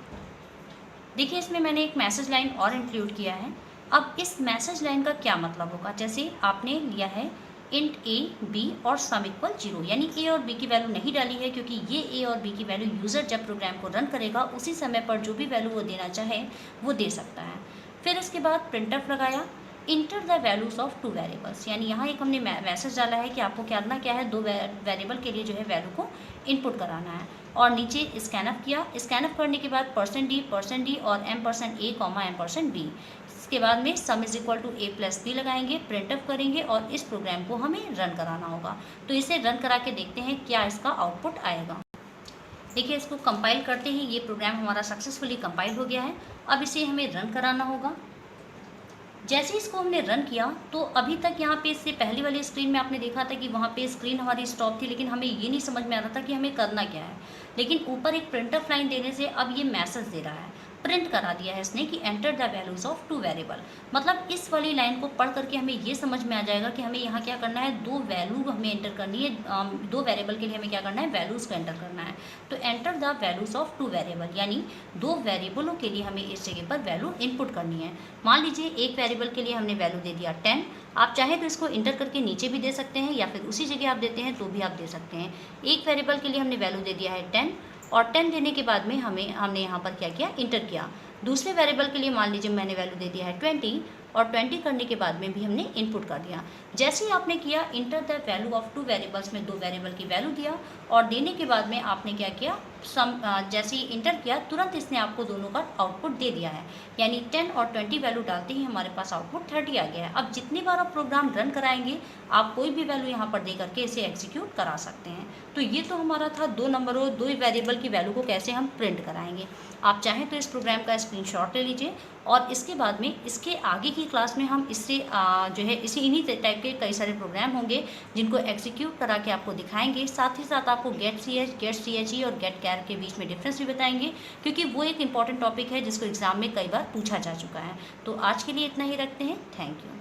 देखिए इसमें मैंने एक मैसेज लाइन और इंक्लूड किया है। अब इस मैसेज लाइन का क्या मतलब होगा, जैसे आपने लिया है इंट A, B और सम इक्वल 0, यानी A और B की वैल्यू नहीं डाली है क्योंकि ये A और B की वैल्यू यूज़र जब प्रोग्राम को रन करेगा उसी समय पर जो भी वैल्यू वो देना चाहे वो दे सकता है। फिर इसके बाद प्रिंटफ लगाया, enter the values of 2 variables, यानी यहाँ एक हमने मैसेज डाला है कि आपको करना क्या है, 2 वेरिएबल के लिए जो है वैल्यू को इनपुट कराना है। और नीचे स्कैनअप किया, स्कैनअप करने के बाद %d और M%A, M%B। इसके बाद में सम इज इक्वल टू A+B लगाएंगे, प्रिंटअप करेंगे और इस प्रोग्राम को हमें रन कराना होगा। तो इसे रन करा के देखते हैं क्या इसका आउटपुट आएगा। देखिए इसको कंपाइल करते ही ये प्रोग्राम हमारा सक्सेसफुली कंपाइल हो गया है। अब इसे हमें रन कराना होगा। जैसे इसको हमने रन किया तो अभी तक यहाँ पे इससे पहली वाली स्क्रीन में आपने देखा था कि वहाँ पे स्क्रीन हमारी स्टॉप थी, लेकिन हमें ये नहीं समझ में आ रहा था कि हमें करना क्या है। लेकिन ऊपर एक प्रिंटअप लाइन देने से अब ये मैसेज दे रहा है। प्रिंट करा दिया है इसने कि enter the values of two variable. मतलब इस वाली लाइन को पढ़ करके हमें ये समझ में आ जाएगा कि हमें यहाँ क्या करना है, दो वैल्यू हमें एंटर करनी है, दो वेरिएबल के लिए हमें क्या करना है, वैल्यूज़ को एंटर करना है। तो enter the values of two variable, यानी दो वेरिएबलों के लिए हमें इस जगह पर वैल्यू इनपुट करनी है। मान लीजिए एक वेरिएबल के लिए हमने वैल्यू दे दिया 10, आप चाहें तो इसको इंटर करके नीचे भी दे सकते हैं या फिर उसी जगह आप देते हैं तो भी आप दे सकते हैं। एक वेरिएबल के लिए हमने वैल्यू दे दिया है 10 और 10 देने के बाद में हमने यहाँ पर क्या किया, इंटर किया। दूसरे वेरिएबल के लिए मान लीजिए मैंने वैल्यू दे दिया है 20 और 20 करने के बाद में भी हमने इनपुट कर दिया। जैसे ही आपने किया enter the value of two variables में दो वेरिएबल की वैल्यू दिया और देने के बाद में आपने क्या किया, जैसे ही इंटर किया तुरंत इसने आपको दोनों का आउटपुट दे दिया है। यानी 10 और 20 वैल्यू डालते ही हमारे पास आउटपुट 30 आ गया है। अब जितनी बार आप प्रोग्राम रन कराएंगे आप कोई भी वैल्यू यहाँ पर दे करके इसे एग्जीक्यूट करा सकते हैं। तो ये तो हमारा था दो नंबरों, दो वेरिएबल की वैल्यू को कैसे हम प्रिंट कराएंगे। आप चाहें तो इस प्रोग्राम का स्क्रीनशॉट ले लीजिए और इसके बाद में इसके आगे की क्लास में हम इससे जो है इन्हीं टाइप के कई सारे प्रोग्राम होंगे जिनको एग्जीक्यूट करा के आपको दिखाएंगे। साथ ही साथ आपको गेट CHE और गेट कैर के बीच में डिफरेंस भी बताएंगे, क्योंकि वो एक इंपॉर्टेंट टॉपिक है जिसको एग्जाम में कई बार पूछा जा चुका है। तो आज के लिए इतना ही रखते हैं। Thank you.